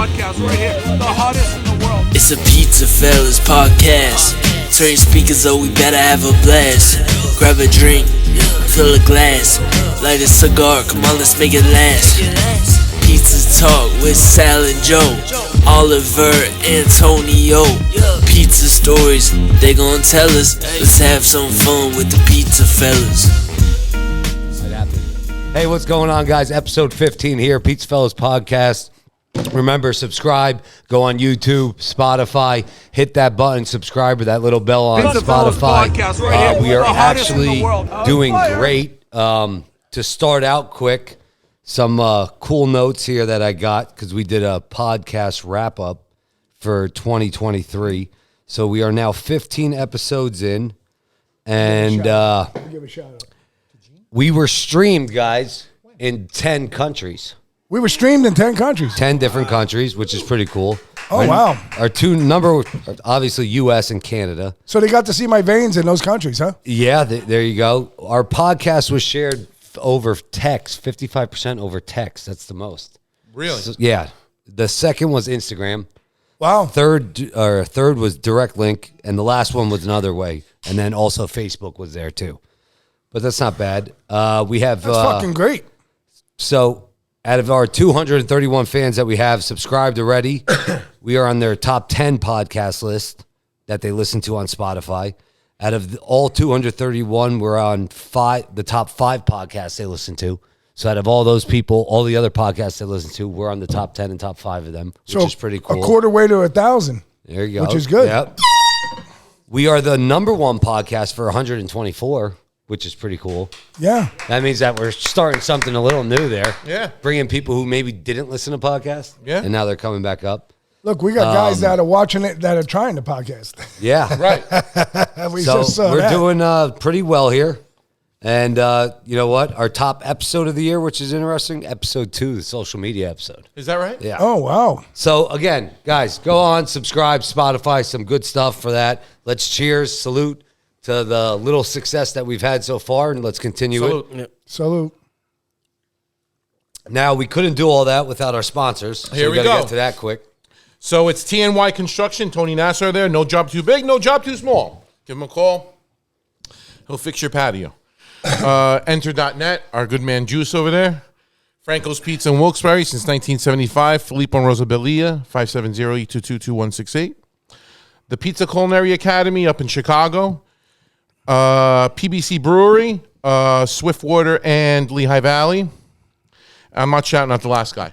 podcast right here, the hottest in the world. It's a PizzaFellas podcast. Turn your speakers up, we better have a blast. Grab a drink, fill a glass, light a cigar, come on, let's make it last. Pizza Talk with Sal and Joe, Oliver, Antonio. Pizza stories, they gon' tell us. Let's have some fun with the PizzaFellas. Hey, what's going on, guys? Episode 15 here, PizzaFellas Podcast. Remember, subscribe, go on YouTube, Spotify, hit that button, subscribe with that little bell on Spotify. Right we are the actually doing great. To start out quick, some cool notes here that I got because we did a podcast wrap-up for 2023. So we are now 15 episodes in, and give a shout out. we were streamed, guys, in 10 countries. We were streamed in 10 countries. 10 different countries, which is pretty cool. Oh, wow. Our two number, obviously, U.S. and Canada. So they got to see my veins in those countries, huh? Yeah, there you go. Our podcast was shared over text, 55% over text. That's the most. Really? So, yeah. The second was Instagram. Wow. Third was direct link, and the last one was another way. And then also Facebook was there, too. But that's not bad. We have... That's fucking great. So... out of our 231 fans that we have subscribed already, we are on their top 10 podcast list that they listen to on Spotify. Out of all 231, we're on the top 5 podcasts they listen to. So out of all those people, all the other podcasts they listen to, we're on the top 10 and top 5 of them, which is pretty cool. A quarter way to 1,000. There you go. Which is good. Yep. We are the number one podcast for 124, which is pretty cool. Yeah. That means that we're starting something a little new there. Yeah. Bringing people who maybe didn't listen to podcasts. Yeah. And now they're coming back up. Look, we got guys that are watching it that are trying the podcast. Yeah. Right. we So just saw we're that. doing pretty well here. And you know what? Our top episode of the year, which is interesting, episode 2, the social media episode. Is that right? Yeah. Oh, wow. So again, guys, go on, subscribe, Spotify, some good stuff for that. Let's cheers, salute to the little success that we've had so far, and let's continue Salute. it. Salute. Now, we couldn't do all that without our sponsors. So Here we gotta go. get to that quick. So it's TNY Construction. Tony Nassar there. No job too big, no job too small. Give him a call. He'll fix your patio. Enter.net, our good man Juice over there. Franco's Pizza in Wilkes-Barre since 1975. Filippo and Rosabelia, 570-822-2168. The Pizza Culinary Academy up in Chicago. PBC Brewery, Swiftwater, and Lehigh Valley. I'm not shouting out the last guy.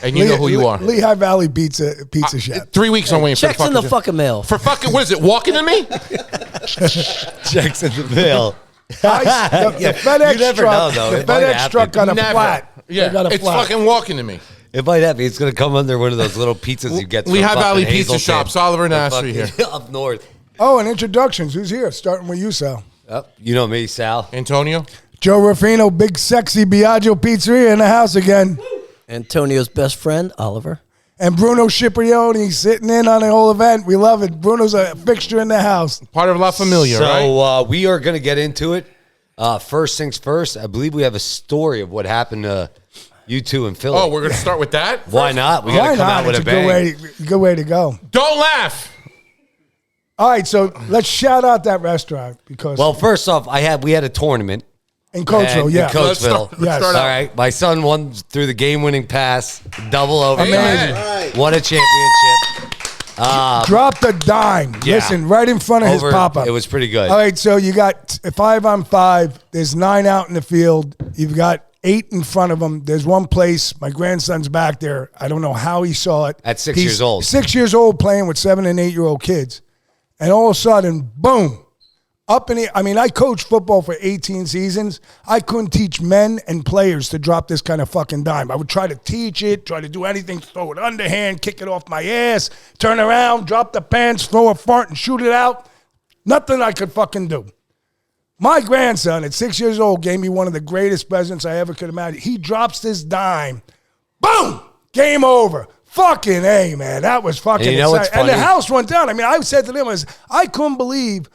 And you know who you are. Lehigh Valley Pizza Shop. 3 weeks I'm waiting for the Checks in the fucking mail. For fucking, what is it, walking to me? Checks in the mail. The FedEx you never truck, know, though. the It might FedEx happen. truck got a Never. flat. Yeah, They got a it's flat. fucking walking to me. It might happen. It's going to come under one of those little pizzas you get. Lehigh from Valley fucking Pizza Hazelton. Shops, Oliver Or Nasri fucking here. Up north. Oh, and introductions. Who's here? Starting with you, Sal. Oh, you know me, Sal. Antonio? Joe Ruffino, big sexy Biaggio Pizzeria in the house again. Antonio's best friend, Oliver. And Bruno Ciprioni sitting in on the whole event. We love it. Bruno's a fixture in the house. Part of La Familia, right? So we are going to get into it. First things first, I believe we have a story of what happened to you two in Philly. Oh, we're going to start with that? Why not? We got Why to come not? out with It's a a bang. good way to go. Don't laugh. All right, so let's shout out that restaurant because Well, first off, we had a tournament. in Coatesville, in yeah. Coatesville. Yes. start All out. right. My son won through the game-winning pass, double overtime. Amazing. Won a championship. Drop the dime. Yeah. Listen, right in front of his pop-up. It was pretty good. All right, so you got 5-on-5. There's 9 out in the field. You've got 8 in front of him. There's one place. My grandson's back there. I don't know how he saw it. At 6 years old. 6 years old playing with 7- and 8-year-old kids. And all of a sudden, boom. Up in the, I mean, I coached football for 18 seasons. I couldn't teach men and players to drop this kind of fucking dime. I would try to teach it, try to do anything, throw it underhand, kick it off my ass, turn around, drop the pants, throw a fart and shoot it out. Nothing I could fucking do. My grandson at 6 years old gave me one of the greatest presents I ever could imagine. He drops this dime. Boom! Game over. Fucking A, man. That was fucking And you know what's exciting. And the funny? house went down. I mean, I said to them, I couldn't believe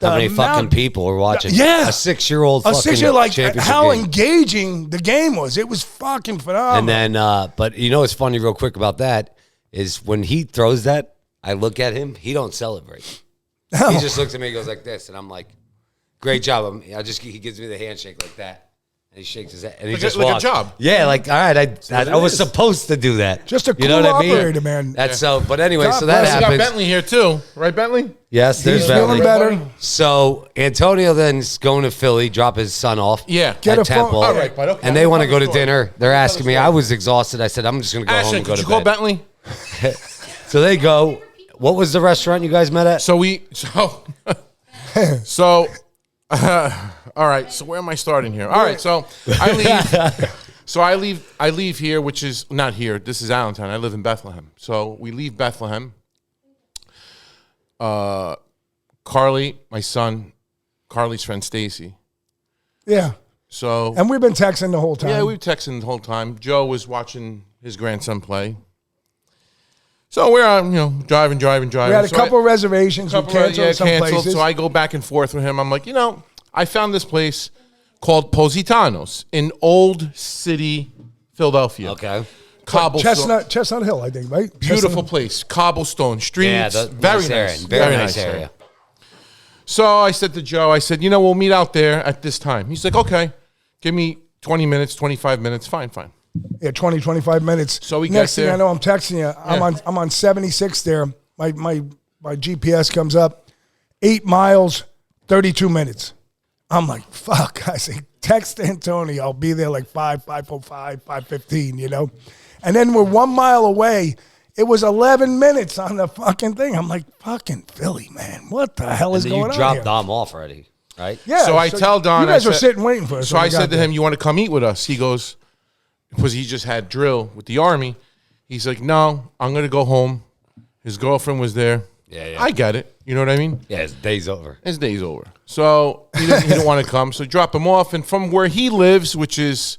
How many fucking people were watching? Yeah. A 6-year-old A fucking 6-year, like championship how game. engaging the game was. It was fucking phenomenal. And then, but you know what's funny real quick about that is when he throws that, I look at him, he don't celebrate. No. He just looks at me and goes like this, and I'm like, great job. He gives me the handshake like that. And he shakes his head, and he Like just a walks. job. Yeah, like, all right, I was supposed to do that. Just a you know cool what I mean? operator, man. That's so, but anyway, God so that bless We got happens. Bentley here too, right, Bentley? Yes, there's He's feeling Bentley. better. So Antonio then's going to Philly, drop his son off. Yeah. Get at a phone- Temple. All right, bud, okay. And they want to go to Story. dinner. They're asking me. I was exhausted. I said, I'm just going to go home Ashton, and go could to you call bed. Bentley? So they go. What was the restaurant you guys met at? So all right. So where am I starting here? All right. So I leave. I leave here, which is not here. This is Allentown. I live in Bethlehem. So we leave Bethlehem. Carly, my son, Carly's friend Stacy. Yeah. So And we've been texting the whole time. yeah, we were texting the whole time. Joe was watching his grandson play. So we're on, driving. We had a So couple reservations. We canceled some places. So I go back and forth with him. I'm like, I found this place called Positano's in Old City, Philadelphia. Okay. Cobblestone. Chestnut Hill, I think, right? Beautiful Chestnut- place. Cobblestone streets. Yeah, very nice nice. area. Very nice area. So I said to Joe, we'll meet out there at this time. He's like, okay, give me 20 minutes, 25 minutes. Fine. Yeah, 20, 25 minutes. So we Next get thing there. I know, I'm texting you. I'm on 76 there. My GPS comes up, 8 miles, 32 minutes. I'm like, fuck. I say, text Antonio. I'll be there like 5:05, 5:15, And then we're 1 mile away. It was 11 minutes on the fucking thing. I'm like, fucking Philly, man. What the hell is And going you on dropped here? Dom off already, right? Yeah. So I tell Don, You guys I were said- sitting waiting for us. So when I we got said to there. him, you want to come eat with us? He goes, because he just had drill with the Army. He's like, no, I'm going to go home. His girlfriend was there. Yeah. I get it. You know what I mean? Yeah, his day's over. His day's over. So he didn't want to come. So drop him off. And from where he lives, which is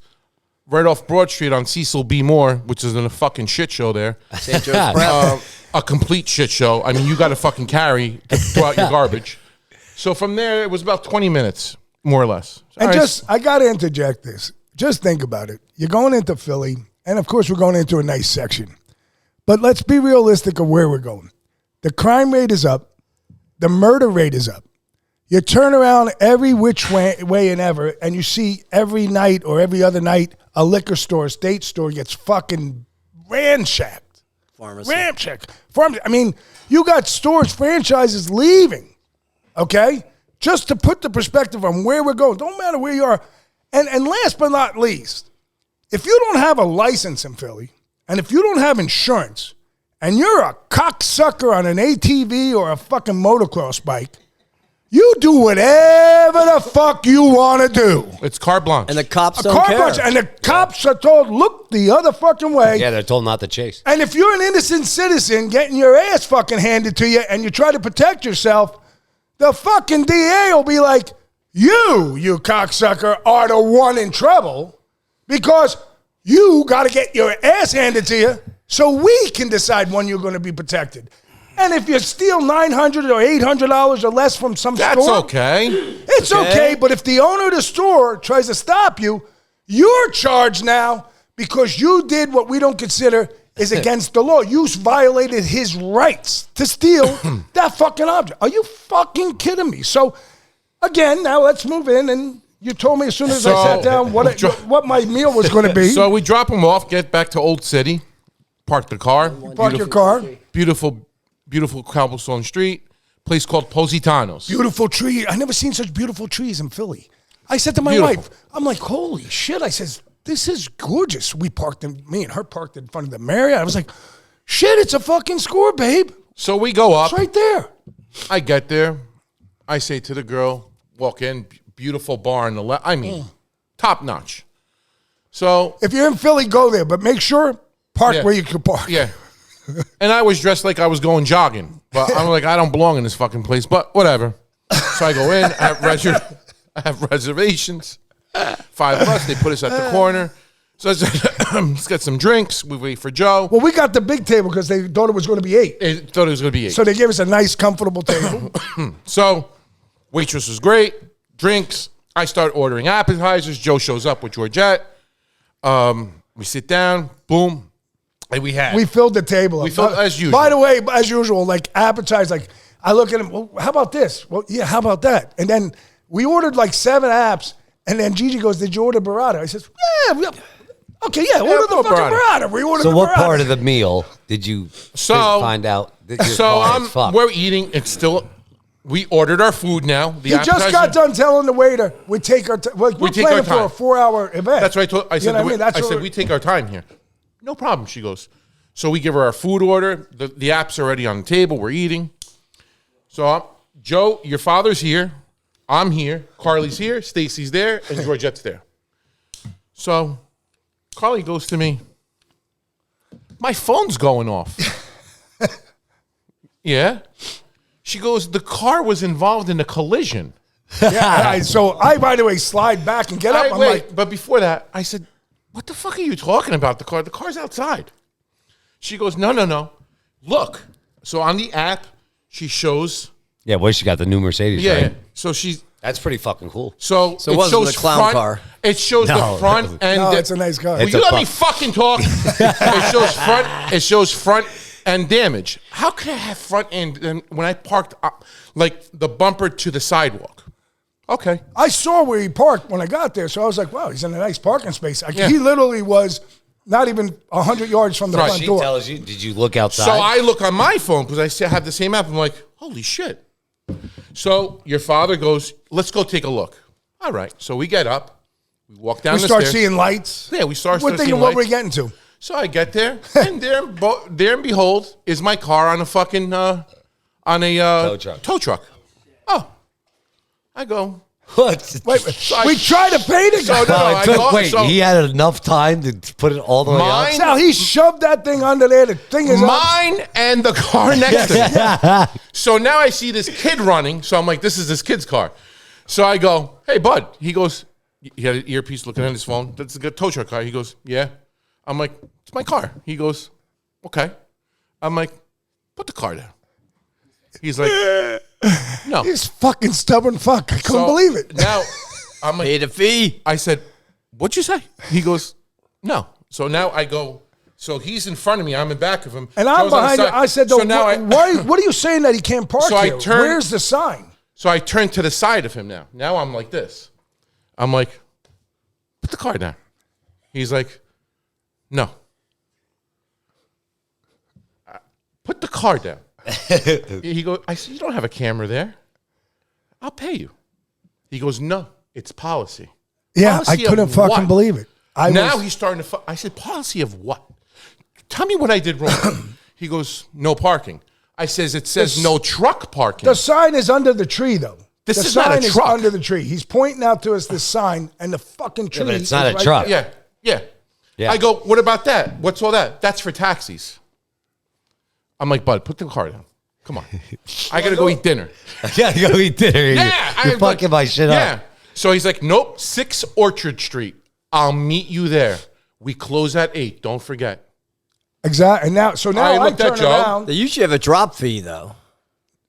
right off Broad Street on Cecil B. Moore, which is in a fucking shit show there. St. Joe's Prep. A complete shit show. I mean, you got to fucking carry to throw out your garbage. So from there, it was about 20 minutes, more or less. And All right. just, I got to interject this. Just think about it. You're going into Philly, and of course, we're going into a nice section. But let's be realistic of where we're going. The crime rate is up. The murder rate is up. You turn around every which way and ever, and you see every night or every other night a liquor store, state store gets fucking ransacked. Pharmacy. Ramshack. I mean, you got stores, franchises leaving, okay? Just to put the perspective on where we're going. Don't matter where you are. And last but not least, if you don't have a license in Philly, and if you don't have insurance, and you're a cocksucker on an ATV or a fucking motocross bike, you do whatever the fuck you want to do. It's carte blanche. And the cops A don't car care. bunch, and the cops are told, look the other fucking way. Yeah, they're told not to chase. And if you're an innocent citizen getting your ass fucking handed to you and you try to protect yourself, the fucking DA will be like, you cocksucker, are the one in trouble because you got to get your ass handed to you so we can decide when you're going to be protected. And if you steal $900 or $800 or less from some That's store, okay. it's okay. But if the owner of the store tries to stop you, you're charged now because you did what we don't consider is against the law. You violated his rights to steal that fucking object. Are you fucking kidding me? So, again, now let's move in. And you told me as soon as I sat down what my meal was going to be. So we drop him off, get back to Old City, park the car. Park your car. Beautiful cobblestone street, place called Positano's. Beautiful tree. I never seen such beautiful trees in Philly. I said to my Beautiful. wife, I'm like, holy shit. I says, this is gorgeous. Me and her parked in front of the Marriott. I was like, shit, it's a fucking score, babe. So we go up. It's right there. I get there. I say to the girl, walk in, beautiful bar on the left. I mean, top notch. So, If you're in Philly, go there, but make sure park Yeah. where you can park. yeah. And I was dressed like I was going jogging. But I'm like, I don't belong in this fucking place, but whatever. So I go in, I have reservations. 5 of us, they put us at the corner. So I said, let's get some drinks. We wait for Joe. Well, we got the big table because they thought it was going to be 8. They thought it was going to be 8. So they gave us a nice, comfortable table. So Waitress was great. Drinks. I start ordering appetizers. Joe shows up with Georgette. We sit down. Boom. And we filled the table up. We filled as usual. By the way, as usual, like appetizer, like I look at him, well, how about this? Well, yeah, how about that? And then we ordered like 7 apps, and then Gigi goes, did you order burrata? I says, yeah, okay, yeah, order the fucking burrata. We ordered the burrata. So what part of the meal did you find out that your car is fucked? We're eating. It's still, we ordered our food now. He just got done telling the waiter, we take our we're planning for a 4-hour event. That's what I said. I said, we take our time here. No problem, she goes. So we give her our food order. The app's already on the table. We're eating. So, Joe, your father's here. I'm here. Carly's here. Stacy's there. And Georgette's there. So, Carly goes to me, my phone's going off. Yeah. She goes, the car was involved in a collision. Yeah, so I, by the way, slide back and get up. I'm like, but before that, I said, what the fuck are you talking about? The car? The car's outside. She goes, no. Look. So on the app, she shows. Yeah, well, she got the new Mercedes, Yeah. right? So she's. That's pretty fucking cool. So it wasn't shows the clown front, car. It shows the front and. no, it's a nice car. Will you let me fucking talk? It shows front and damage. How could I have front end when I parked up, like the bumper to the sidewalk? Okay. I saw where he parked when I got there, so I was like, wow, he's in a nice parking space. Yeah. He literally was not even 100 yards from the front She door. tells you, did you look outside? So I look on my phone because I still have the same app. I'm like, holy shit. So your father goes, let's go take a look. All right. So we get up. We walk down We the start stairs. seeing lights. Yeah, we start We're seeing thinking what lights. we're getting to. So I get there, and there and behold, is my car on a fucking, tow truck. Oh. I go, What? Wait, we tried to pay the guy. He had enough time to put it all the way up? Now he shoved that thing under there. The thing is mine and the car next to me. So now I see this kid running. So I'm like, this is this kid's car. So I go, hey, bud. He goes, he had an earpiece looking at his phone. That's a good tow truck car. He goes, yeah. I'm like, it's my car. He goes, okay. I'm like, put the car down. He's like, no. He's fucking stubborn fuck. I couldn't believe it. Now, I'm like, Paid a fee. I said, what'd you say? He goes, no. So now I go, so he's in front of me. I'm in back of him. And I'm Joe's on the behind you. side. I said, so though, now what are you saying that he can't park So I here? turned- Where's the sign? So I turn to the side of him now. Now I'm like this. I'm like, put the car down. He's like, no. Put the car down. He goes, I said, you don't have a camera there. I'll pay you. He goes, no, it's policy. Yeah, Policy I couldn't of fucking what? believe it. He's starting to. I said, policy of what? Tell me what I did wrong. He goes, no parking. I says, it says no truck parking. The sign is under the tree, though. This the is not a sign is truck. under the tree. He's pointing out to us this sign, and the fucking tree. but it's not is a right truck. there. Yeah. I go, what about that? What's all that? That's for taxis. I'm like, bud, put the car down. Come on. I got to go eat dinner. Yeah, go eat dinner. Yeah. You're fucking my shit up. Yeah. So he's like, nope, 6 Orchard Street. I'll meet you there. We close at 8. Don't forget. Exactly. And now I looked at turn Joe. around. They usually have a drop fee, though.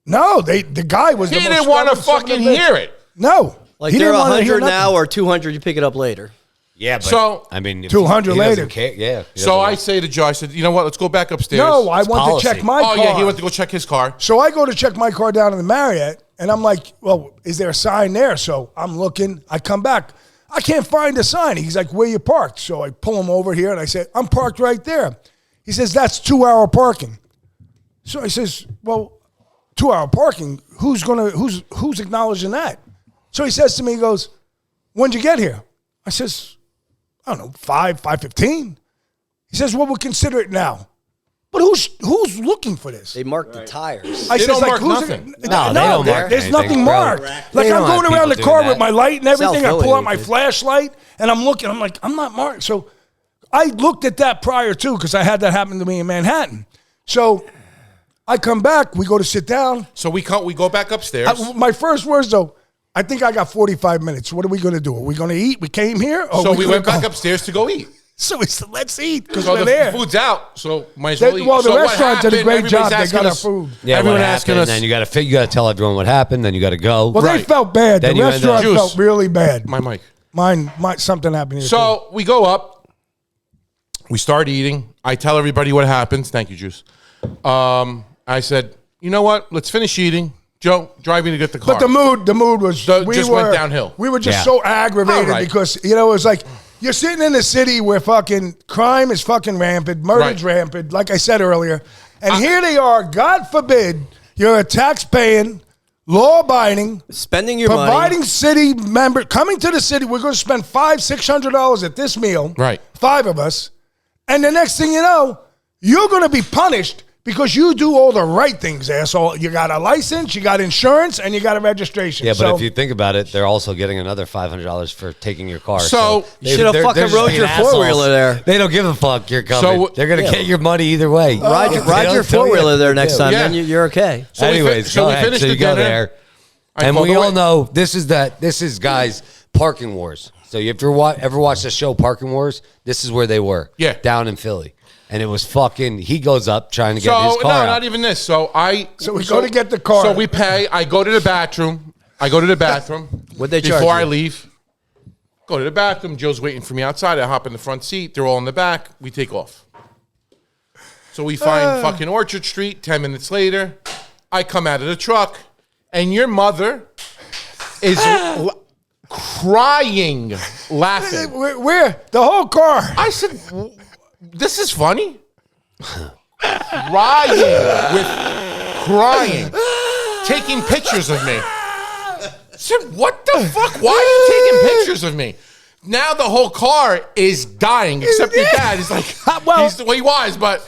No, the guy was. He the most didn't want to stubborn son of a fucking bitch. hear it. No, Like he they're didn't wanna hear 100 now nothing. or 200, you pick it up later. Yeah, but So- I mean, if 200 he doesn't later. care, yeah. he So doesn't I want- say to Joe, I said, you know what? Let's go back upstairs. No, I went policy. to check my car. Oh, yeah, he went to go check his car. So I go to check my car down in the Marriott, and I'm like, well, is there a sign there? So I'm looking. I come back. I can't find a sign. He's like, where you parked? So I pull him over here, and I said, I'm parked right there. He says, that's 2-hour parking. So I says, well, 2-hour parking? Who's acknowledging that? So he says to me, he goes, when'd you get here? I says, I don't know, 5:15. He says, well, we'll consider it now. But who's looking for this? They mark the tires. I They says, don't like, mark who's nothing. No, they don't mark There's anything, nothing bro. marked. They Like don't I'm want going around the people car doing with my light and everything. I pull out my Self-affiliated. flashlight and I'm looking. I'm like, I'm not marked. So I looked at that prior too because I had that happen to me in Manhattan. So I come back. We go to sit down. So we go back upstairs. My first words though, I think I got 45 minutes. What are we going to do? Are we going to eat? We came here. Or So are we gonna went back go? upstairs to go eat. So we said, let's eat because So we're the there. food's out, so might as well eat. Well, the So what restaurant did a happened, great job. everybody's They got asking our us- food. Yeah, Everyone what asking happened, us. Then you got to tell everyone what happened. Then you got to go. Well, they Right. felt bad. Then The you end up- restaurant Juice. felt really bad. My mic. Mine, something happened here. So we go up. We start eating. I tell everybody what happens. Thank you, Juice. I said, you know what? Let's finish eating. Joe, drive me to get the car. But the mood was Just went downhill. We were just Yeah. so aggravated All right. because it was like you're sitting in a city where fucking crime is fucking rampant, murder's Right. rampant, like I said earlier, and here they are. God forbid you're a tax-paying, law-abiding, Spending your providing money. city member coming to the city. We're going to spend $500-$600 at this meal, Right. 5 of us, and the next thing you know, you're going to be punished. Because you do all the right things, asshole. You got a license, you got insurance, and you got a registration. Yeah, but So- if you think about it, they're also getting another $500 for taking your car. So, they- you should have they're fucking just rode being your assholes. four-wheeler there. They don't give a fuck. You're coming. So- They're gonna Yeah. get your money either way. Ride your They don't tell you four-wheeler what there to next do. time, Yeah. then you're okay. So we Anyways, so go we ahead. finished So the you go dinner. there, I and pulled we away. all know this is guys parking wars. So if you ever watched the show Parking Wars, this is where they were. Yeah. Down in Philly. And it was fucking. He goes up trying to get So his no, car out. not even this. So we go to get the car. So we pay. I go to the bathroom. What'd they charge before I you? leave? Go to the bathroom. Joe's waiting for me outside. I hop in the front seat. They're all in the back. We take off. So we find fucking Orchard Street. 10 minutes later, I come out of the truck, and your mother is crying, laughing. Where? The whole car. I said, "This is funny." crying, taking pictures of me. I said, "What the fuck? Why are you taking pictures of me?" Now the whole car is dying, except your dad. He's like, Well- he's the way he was, but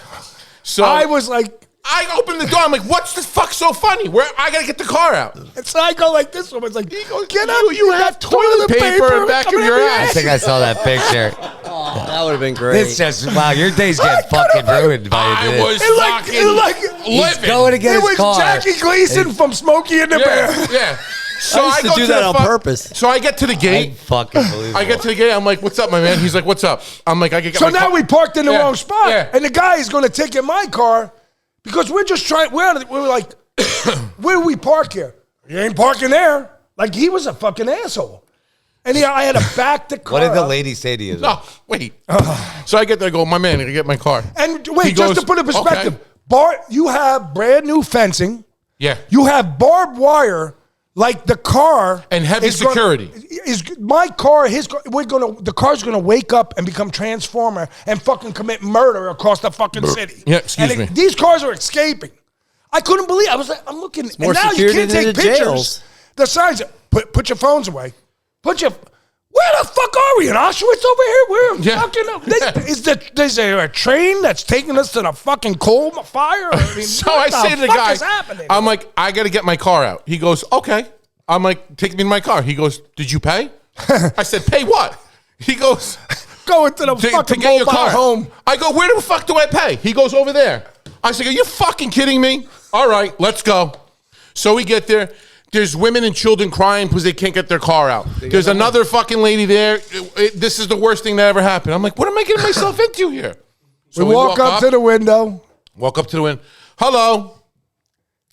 so I was like, I opened the door. I'm like, "What's the fuck so funny? Where I gotta get the car out." so I go like this. I was like, He goes, get up. You have got toilet paper in the back of coming your up ass. I think I saw that picture. That would have been great. This just wow, your day's getting fucking ruined by I this. was It like- fucking it like- He's living. going to get It his was car. Jackie Gleason from Smokey and the Bear. Yeah. So I used to go do the that on fu- purpose. So I get to the I gate. fucking believe I get to the gate. I'm like, "What's up, my man?" He's like, "What's up?" I'm like, "I can get So my now car." we parked in the Yeah. wrong spot, Yeah. and the guy is going to take in my car because we're just trying. We're like, where do we park here? You ain't parking there. Like he was a fucking asshole, and I had to back the car. What did the up. lady say to you? No, wait. So I get there. I go, "My man, I get my car." And wait, He just goes, to put it in perspective, "Okay." you have brand new fencing. Yeah. You have barbed wire, like the car And heavy is gonna- security. is my car? The car's gonna wake up and become Transformer and fucking commit murder across the fucking city. Yeah, excuse me. These cars are escaping. I couldn't believe. I was like, I'm looking, more and now you security can't than take the pictures. jails. The signs. Put your phones away. Where the fuck are we in Auschwitz over here? We're Yeah. fucking. Is there a train that's taking us to the fucking coal fire? I mean, So what I say to the fuck guy, is happening? I'm like, "I got to get my car out." He goes, "Okay." I'm like, "Take me to my car." He goes, "Did you pay?" I said, "Pay what?" He goes, Going to the to fucking get your mobile car home. I go, "Where the fuck do I pay?" He goes, "Over there." I said, "Are you fucking kidding me?" All right, let's go. So we get there. There's women and children crying because they can't get their car out. There's another fucking lady there. This is the worst thing that ever happened. I'm like, what am I getting myself into here? So We walk up to the window. Walk up to the window. "Hello."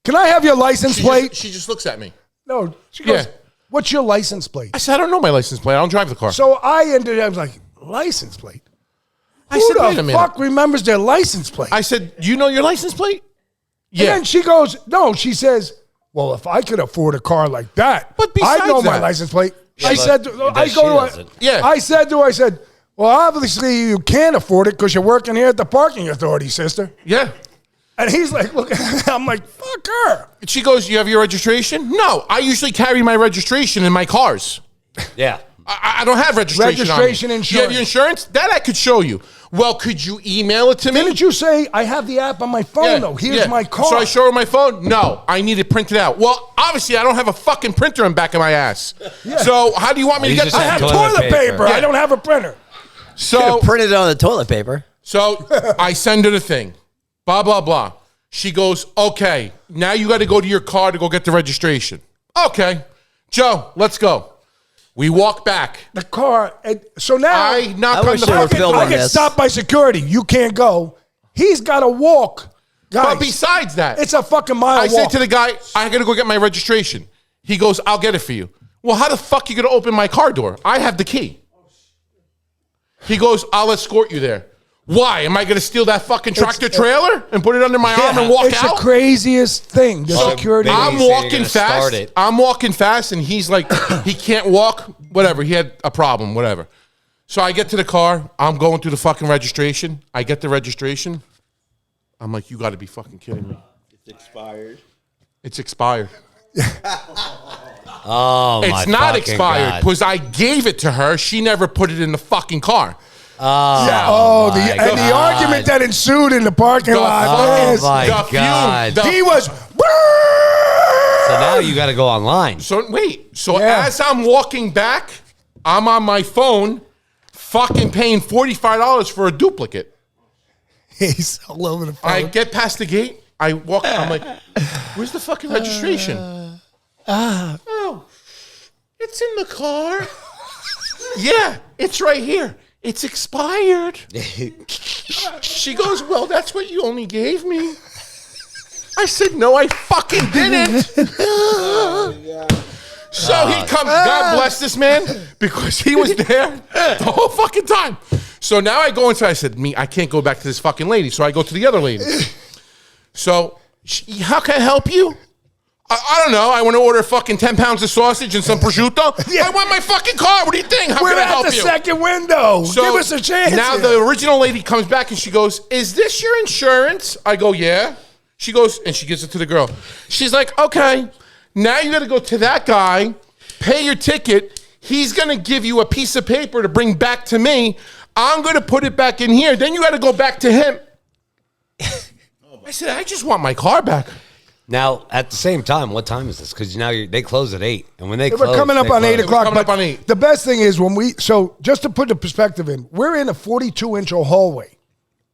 Can I have your license plate? She just looks at me. No. She goes, Yeah. what's your license plate? I said, "I don't know my license plate. I don't drive the car." So I was like, license plate? I Who said, "Wait a the minute." fuck remembers their license plate? I said, "Do you know your license plate?" And Yeah. then she goes, no, she says, well, if I could afford a car like that, But I besides know my that- license plate. Yeah, I but said, she doesn't. Yeah. I said, well, obviously you can't afford it because you're working here at the parking authority, sister. Yeah. And he's like, look, I'm like, fuck her. She goes, "You have your registration?" No, I usually carry my registration in my cars. Yeah. I don't have registration. Registration, on me. You have your insurance? That I could show you. Well, could you email it to me? Didn't you say I have the app on my phone, though? Here's my car. So I show her my phone? No, I need it printed out. Well, obviously, I don't have a fucking printer in the back of my ass. So how do you want me to You get just I that? have Toilet toilet paper. paper. Yeah. I don't have a printer. So, Printed it on the toilet paper. so I send her the thing. Blah, blah, blah. She goes, "Okay, now you got to go to your car to go get the registration." Okay. Joe, let's go. We walk back. The car. So now I knock I on wish the they were fucking filming I get this. stopped by security. You can't go. He's got to walk. Guys, But besides that, it's a fucking mile I walk. said to the guy, I got to go get my registration. He goes, I'll get it for you. Well, how the fuck you going to open my car door? I have the key. He goes, I'll escort you there. Why? Am I going to steal that fucking tractor trailer and put it under my arm and walk it's out? the craziest thing. The security. maybe- I'm They say you're walking gonna fast. start it. I'm walking fast, and he's like, he can't walk. Whatever. He had a problem. Whatever. So I get to the car. I'm going through the fucking registration. I get the registration. I'm like, you got to be fucking kidding me. It's expired. It's expired. Oh, my It's not fucking expired God. because I gave it to her. She never put it in the fucking car. Oh, my and the God. argument that ensued in the parking lot. Oh, Yes. my The fume, God. the- He was. So now you got to go online. So wait. So Yeah. as I'm walking back, I'm on my phone, fucking paying $45 for a duplicate. He's all over the phone. I get past the gate. I walk. I'm like, where's the fucking registration? Oh, it's in the car. Yeah, it's right here. It's expired. She goes, well, that's what you only gave me. I said, no, I fucking didn't. So he comes, God bless this man, because he was there the whole fucking time. So now I go inside. I said, I can't go back to this fucking lady. So I go to the other lady. So, how can I help you? I don't know. I want to order fucking 10 pounds of sausage and some prosciutto. Yeah. I want my fucking car. What do you think? How We're can I at help the you? second window. So Give us a chance. Now here. the original lady comes back and she goes, is this your insurance? I go, yeah. She goes, and she gives it to the girl. She's like, okay, now you got to go to that guy, pay your ticket. He's going to give you a piece of paper to bring back to me. I'm going to put it back in here. Then you got to go back to him. I said, I just want my car back. Now, at the same time, what time is this? Because now they close at 8. And when they close, We're coming up they on close. 8 o'clock. coming up But on 8. the best thing is so just to put the perspective in, we're in a 42-inch hallway.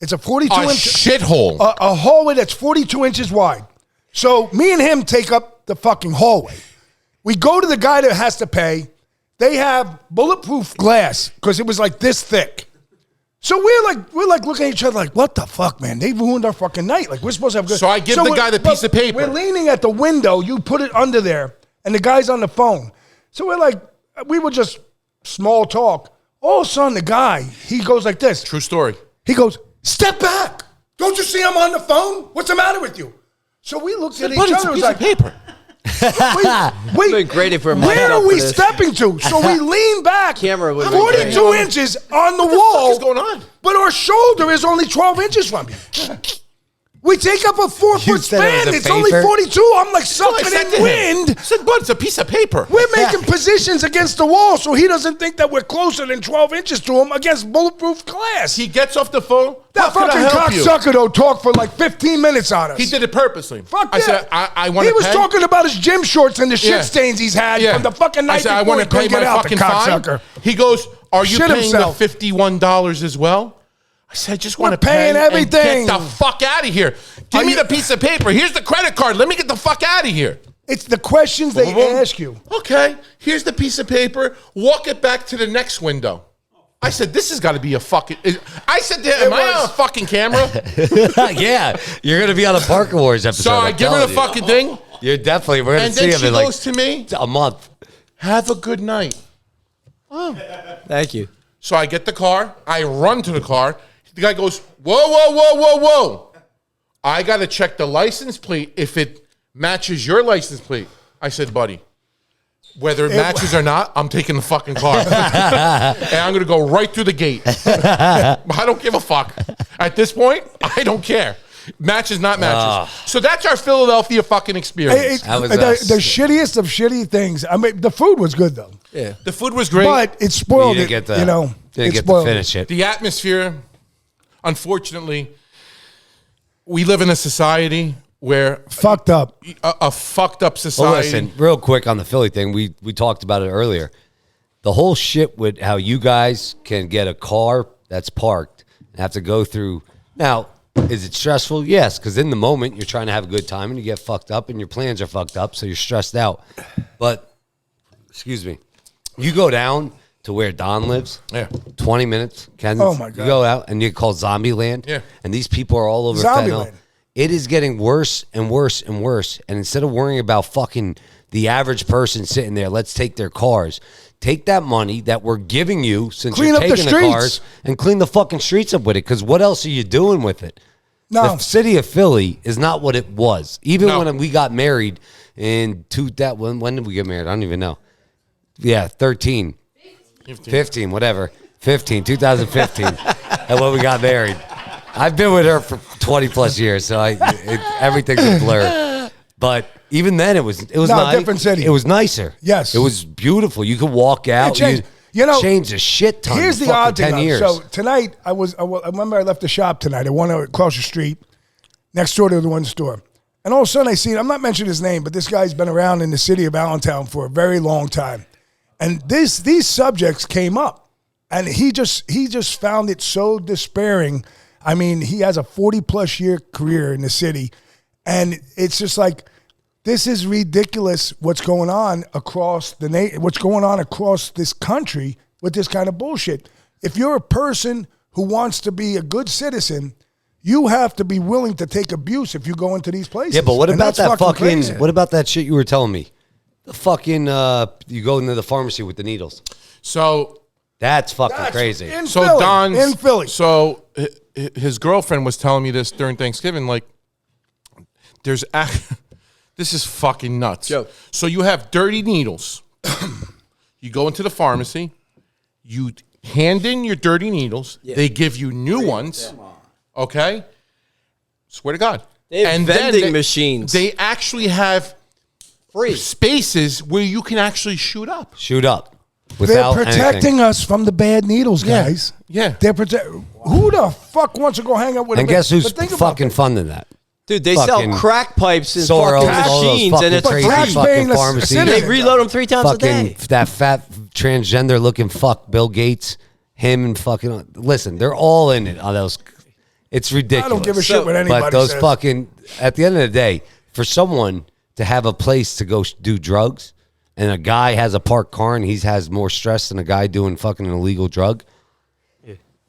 It's a 42-inch Shithole. a hallway that's 42 inches wide. So me and him take up the fucking hallway. We go to the guy that has to pay. They have bulletproof glass because it was like this thick. So we're like looking at each other like, what the fuck, man? They ruined our fucking night. Like, we're supposed to have good. So I give the we're- guy the but piece of paper. We're leaning at the window. You put it under there, and the guy's on the phone. So we're like, we were just small talk. All of a sudden, the guy, he goes like this. True story. He goes, step back. Don't you see I'm on the phone? What's the matter with you? So we looked at each But it's other. a It was piece like, of paper. wait, been great if we're where mic'd up are we for this. stepping to? So we lean back. Camera would have been 42 great. inches on the What wall. is going on? But our shoulder is only 12 inches from you. We take up a 4-foot You said it was span. a It's only paper? 42. I'm like So I sucking said in to him, wind. I said, bud, it's a piece of paper. We're making positions against the wall so he doesn't think that we're closer than 12 inches to him against bulletproof glass. He gets off the phone. That How can I fucking help you? cocksucker, though, talked for like 15 minutes on us. He did it purposely. Fuck I yeah. said, I want He to was pay. talking about his gym shorts and the shit Yeah. stains he's had Yeah. from the fucking night I said, I before want he to pay couldn't get my out, the fucking fine. cocksucker. He goes, are you Shit paying himself. the $51 as well? I said, I just want to We're paying pay everything. and get the fuck out of here. Give Are me you- the piece of paper. Here's the credit card. Let me get the fuck out of here. It's the questions they Boom, boom, boom. ask you. Okay, here's the piece of paper. Walk it back to the next window. I said, this has got to be a fucking... I said to him, am I on a fucking camera? Yeah, you're going to be on a Park Wars episode. So I I'm give her the telling you. fucking thing. You're definitely, we're going And to see then him she in like goes to me, a month. have a good night. Thank you. So I get the car. I run to the car. The guy goes, whoa, whoa, whoa, whoa, whoa. I got to check the license plate if it matches your license plate. I said, buddy, whether it matches or not, I'm taking the fucking car. And I'm going to go right through the gate. I don't give a fuck. At this point, I don't care. Matches, not matches. So that's our Philadelphia fucking experience. That was the, us. the shittiest of shitty things. I mean, the food was good though, Yeah. The food was great. but it spoiled You it. didn't get You know, didn't it get to spoiled finish it. The atmosphere, unfortunately, we live in a society where Fucked up. a fucked up Well, society. listen, real quick on the Philly thing. We talked about it earlier. The whole shit with how you guys can get a car that's parked and have to go through. Now, is it stressful? Yes, because in the moment you're trying to have a good time and you get fucked up and your plans are fucked up, so you're stressed out. But, excuse me, You go down to where Don lives. Yeah. 20 minutes. Oh, my God. You go out and you call Zombie Land. Yeah. And these people are all over Zombie fentanyl. Land. It is getting worse and worse and worse. And instead of worrying about fucking the average person sitting there, let's take their cars. Take that money that we're giving you since Clean you're up the taking the streets. cars and clean the fucking streets up with it. Because what else are you doing with it? No. The city of Philly is not what it was. Even No. when we got married in when did we get married? I don't even know. Yeah, 13. 15, whatever. 2015. And when we got married. I've been with her for 20 plus years, so everything's a blur. But even then, it was nice. Different city. It was nicer. Yes. It was beautiful. You could walk out. changed. You know, changed a shit ton. Here's the fucking odd thing. 10 years. So tonight, I remember I left the shop tonight. I went across the street, next door to the one store. And all of a sudden I see, I'm not mentioning his name, but this guy's been around in the city of Allentown for a very long time. And these subjects came up. And he just found it so despairing. I mean, he has a 40-plus year career in the city. And it's just like, this is ridiculous what's going on across what's going on across this country with this kind of bullshit. If you're a person who wants to be a good citizen, you have to be willing to take abuse if you go into these places. Yeah, but what And about that's that fucking crazy. what about that shit you were telling me? The fucking you go into the pharmacy with the needles. So That's fucking That's crazy. in So Philly, Don's in Philly. So his girlfriend was telling me this during Thanksgiving. Like, this is fucking nuts. Joe. So you have dirty needles. You go into the pharmacy. You hand in your dirty needles. Yeah. They give you new ones. Okay. Swear to God. They have then vending machines. They actually have Free. spaces where you can actually shoot up. Shoot up. They're Without protecting anything. us from the bad needles, guys. Yeah. They're who the fuck wants to go hang out with And them? guess who's But think about fucking this. funding that? Dude, they Fucking sell crack pipes in Soros, fucking all those machines, fucking and it's crazy free. taxpaying fucking the pharmacies. citizens. They reload them 3 times a Fucking day. that fat transgender looking fuck Bill Gates, him and fucking listen, they're all in it on those. It's ridiculous. I don't give a shit what anybody But those says. fucking at the end of the day, for someone to have a place to go do drugs, and a guy has a parked car and he has more stress than a guy doing fucking an illegal drug.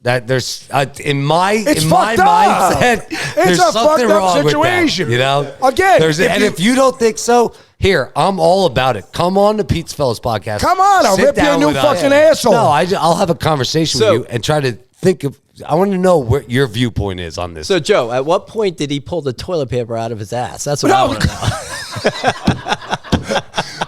That there's in my It's mindset, fucked up. there's It's a something fucked up wrong situation. with that. You know, Again, if you don't think so, here I'm all about it. Come on the PizzaFellas podcast. Come on, I'll Sit rip you a down new with us. fucking asshole. No, I'll have a conversation So- with you and try to think of. I want to know what your viewpoint is on this. So, Joe, at what point did he pull the toilet paper out of his ass? That's what I No. want to know.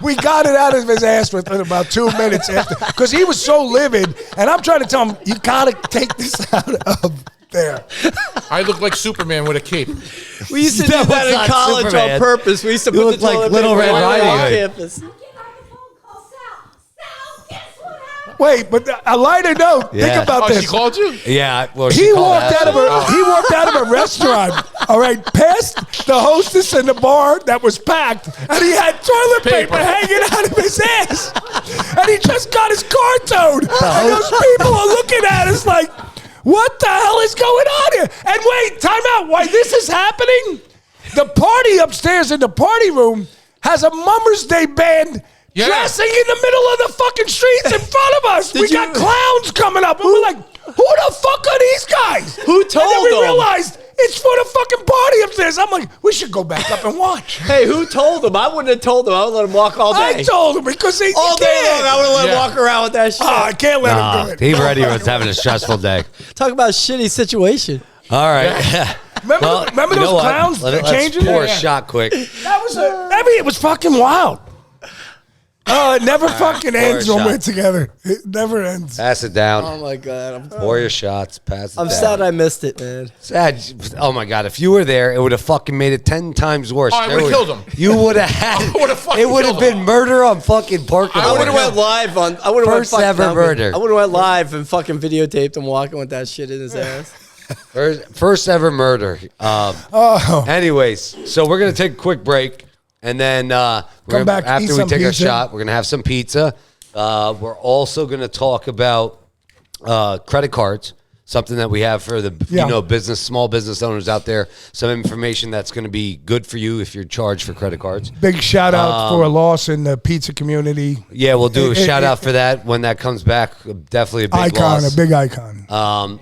We got it out of his ass within about 2 minutes after, because he was so livid. And I'm trying to tell him, you gotta take this out of there. I look like Superman with a cape. We used to do That that was in not college Superman. on purpose. We used to You put look the like toilet Little paper Red right Riding on Hood. campus. I'm getting on the phone call. Sal, guess what happened? Wait, but a lighter note, think Yeah. about Oh, this. she called you? yeah, well, He she called walked that. out of a restaurant, all right, past the hostess in the bar that was packed, and he had toilet paper, Paper. hanging out of his ass. And he just got his car towed. And those people are looking at us like, what the hell is going on here? And wait, time out. Why this is happening? The party upstairs in the party room has a Mummers Day band Yeah. dressing in the middle of the fucking streets in front of us. We got clowns coming up. And we're like, who the fuck are these guys? Who And then told we them? realized it's for the fucking party upstairs. I'm like, we should go back up and watch. Hey, who told him? I wouldn't have told him. I would let him walk all day. I told him because he all day long, I would have let him Yeah. walk around with that shit. Oh, I can't let Nah, him do it. he already was having a stressful day. Talk about shitty situation. All right. Remember you know those what? clowns Let's changing? pour a Yeah. shot quick. That was it was fucking wild. Oh, it never fucking pour ends a when shot. we're together. It never ends. Pass it down. Oh my god, Pour your shots. Pass it I'm down. sad I missed it, man. Sad. Oh my god! If you were there, it would have fucking made it 10 times worse. Oh, I There would've would- killed him. You would have had. I would've fucking It would have killed been him. murder on fucking Parker. I would have went live on. I would have went First ever murder. I would have went live and fucking videotaped him walking with that shit in his ass. First ever murder. Anyways, so we're gonna take a quick break, and then Come back, eat after we some take our pizza. shot. We're gonna have some pizza. We're also gonna talk about credit cards. something that we have for the small business owners out there. Some information that's going to be good for you if you're charged for credit cards. Big shout out for a loss in the pizza community. Yeah, we'll do a shout out for that when that comes back. Definitely a big icon, loss. a big icon.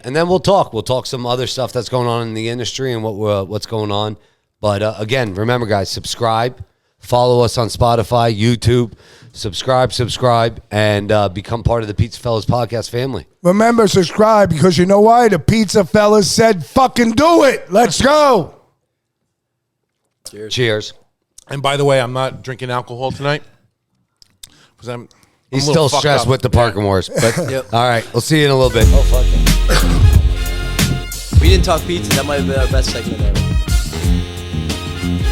And then we'll talk some other stuff that's going on in the industry and what's going on. But again, remember, guys, subscribe, follow us on Spotify, YouTube. Subscribe, and become part of the Pizza Fellas podcast family. Remember, subscribe, because you know why? The Pizza Fellas said, fucking do it. Let's go. Cheers. And by the way, I'm not drinking alcohol tonight because I'm He's a little still fucked stressed up. with the parking wars. But all right, we'll see you in a little bit. Oh, fuck it. We didn't talk pizza. That might have been our best segment ever.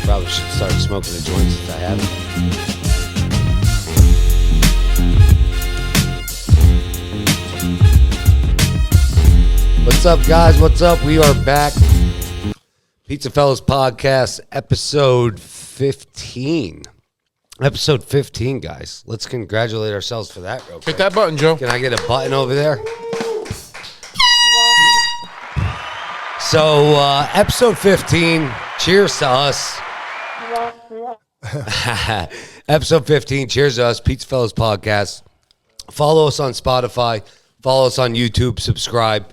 Probably should start smoking a joint since I haven't. What's up, guys? What's up? We are back. Pizza Fellas Podcast, episode 15. Episode 15, guys. Let's congratulate ourselves for that real quick. Hit that button, Joe. Can I get a button over there? So, episode 15. Cheers to us. Episode 15. Cheers to us. Pizza Fellas Podcast. Follow us on Spotify. Follow us on YouTube. Subscribe.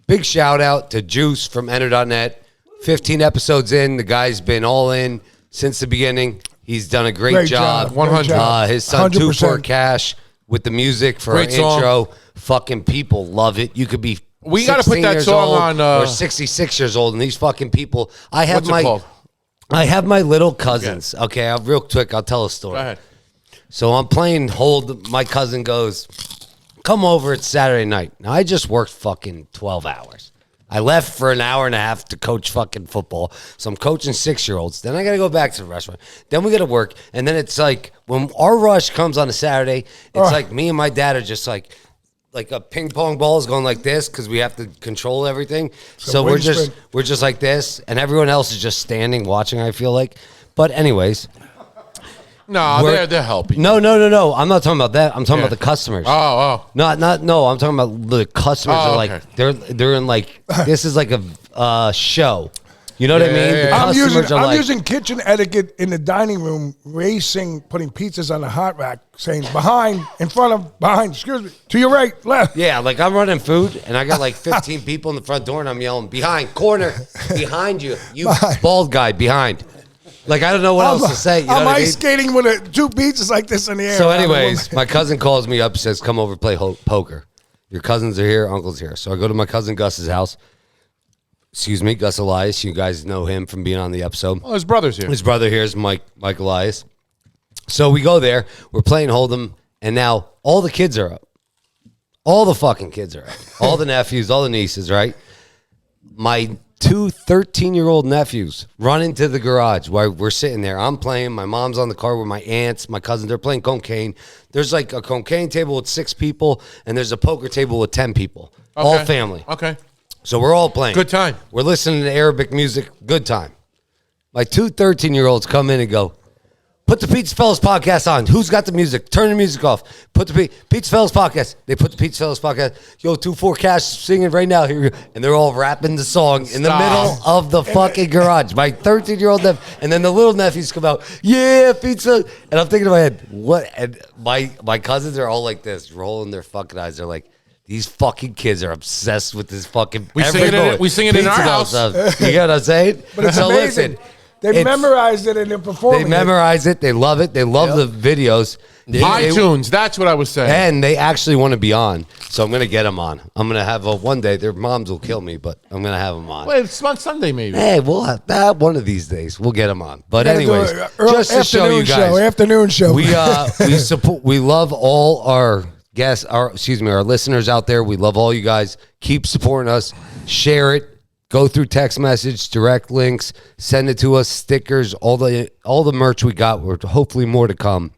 Big shout out to Juice from Enter.net. 15 episodes in. The guy's been all in since the beginning. He's done a great job. 100. His son, 2 100%. for Cash, with the music for Great our song. intro. Fucking people love it. You could be We gotta put 16 that years song old on, or 66 years old, and these fucking people. What's it called? I have my little cousins. Okay, real quick, I'll tell a story. Go ahead. So I'm playing hold. My cousin goes, come over. It's Saturday night. Now, I just worked fucking 12 hours. I left for an hour and a half to coach fucking football. So I'm coaching 6-year-olds. Then I got to go back to the restaurant. Then we got to work. And then it's like when our rush comes on a Saturday, it's like me and my dad are just like a ping pong ball is going like this because we have to control everything. So we're just like this, and everyone else is just standing watching, I feel like. But anyways. No, they're helping. No. I'm not talking about that. I'm talking about the customers. Oh. No. I'm talking about the customers. Oh, Are like okay. they're in like this is like a show. You know what I mean? yeah, The yeah. customers are I'm like, using kitchen etiquette in the dining room, racing, putting pizzas on the hot rack, saying behind, in front of, behind, excuse me, to your right, left. yeah, like I'm running food and I got like 15 people in the front door and I'm yelling behind, corner, behind you, you bald guy behind. Like I don't know what else to say. You know I'm what I mean? ice skating with 2 pizzas like this in the air. So, anyways, my cousin calls me up, says, "Come over, play poker. Your cousins are here, uncle's here." So I go to my cousin Gus's house. Excuse me, Gus Elias. You guys know him from being on the episode. Oh, his brother's here. His brother here is Mike Elias. So we go there. We're playing Hold'em, and now all the kids are up. All the fucking kids are up. All the nephews, all the nieces, right? My 2 13-year-old nephews run into the garage while we're sitting there. I'm playing. My mom's on the car with my aunts, my cousins. They're playing cocaine. There's like a cocaine table with 6 people, and there's a poker table with 10 people. Okay. All family. Okay. So we're all playing. Good time. We're listening to Arabic music. Good time. My 2 13-year-olds come in and go, put the Pizza Fellas Podcast on. Who's got the music? Turn the music off. Put the Pizza Fellas Podcast. They put the Pizza Fellas Podcast. Yo, 2-4 Cash singing right now. Here, and they're all rapping the song in the middle of the fucking garage. My 13-year-old nephew, and then the little nephews come out. Yeah, pizza. And I'm thinking in my head, what? And my cousins are all like this, rolling their fucking eyes. They're like, these fucking kids are obsessed with this fucking. We sing it in our house. Stuff. You get what I'm saying? But it's so amazing. listen. They memorized it and they're performing They memorize it. They love it. They love the videos. iTunes, that's what I was saying. And they actually want to be on. So I'm going to get them on. I'm going to have one day. Their moms will kill me, but I'm going to have them on. Well, it's on Sunday, maybe. Hey, we'll have that one of these days. We'll get them on. But Gotta do anyways, a just to show you guys. afternoon show. We support. We love all our guests. Our listeners out there. We love all you guys. Keep supporting us. Share it. Go through text message, direct links, send it to us, stickers, all the merch we got. We're hopefully more to come.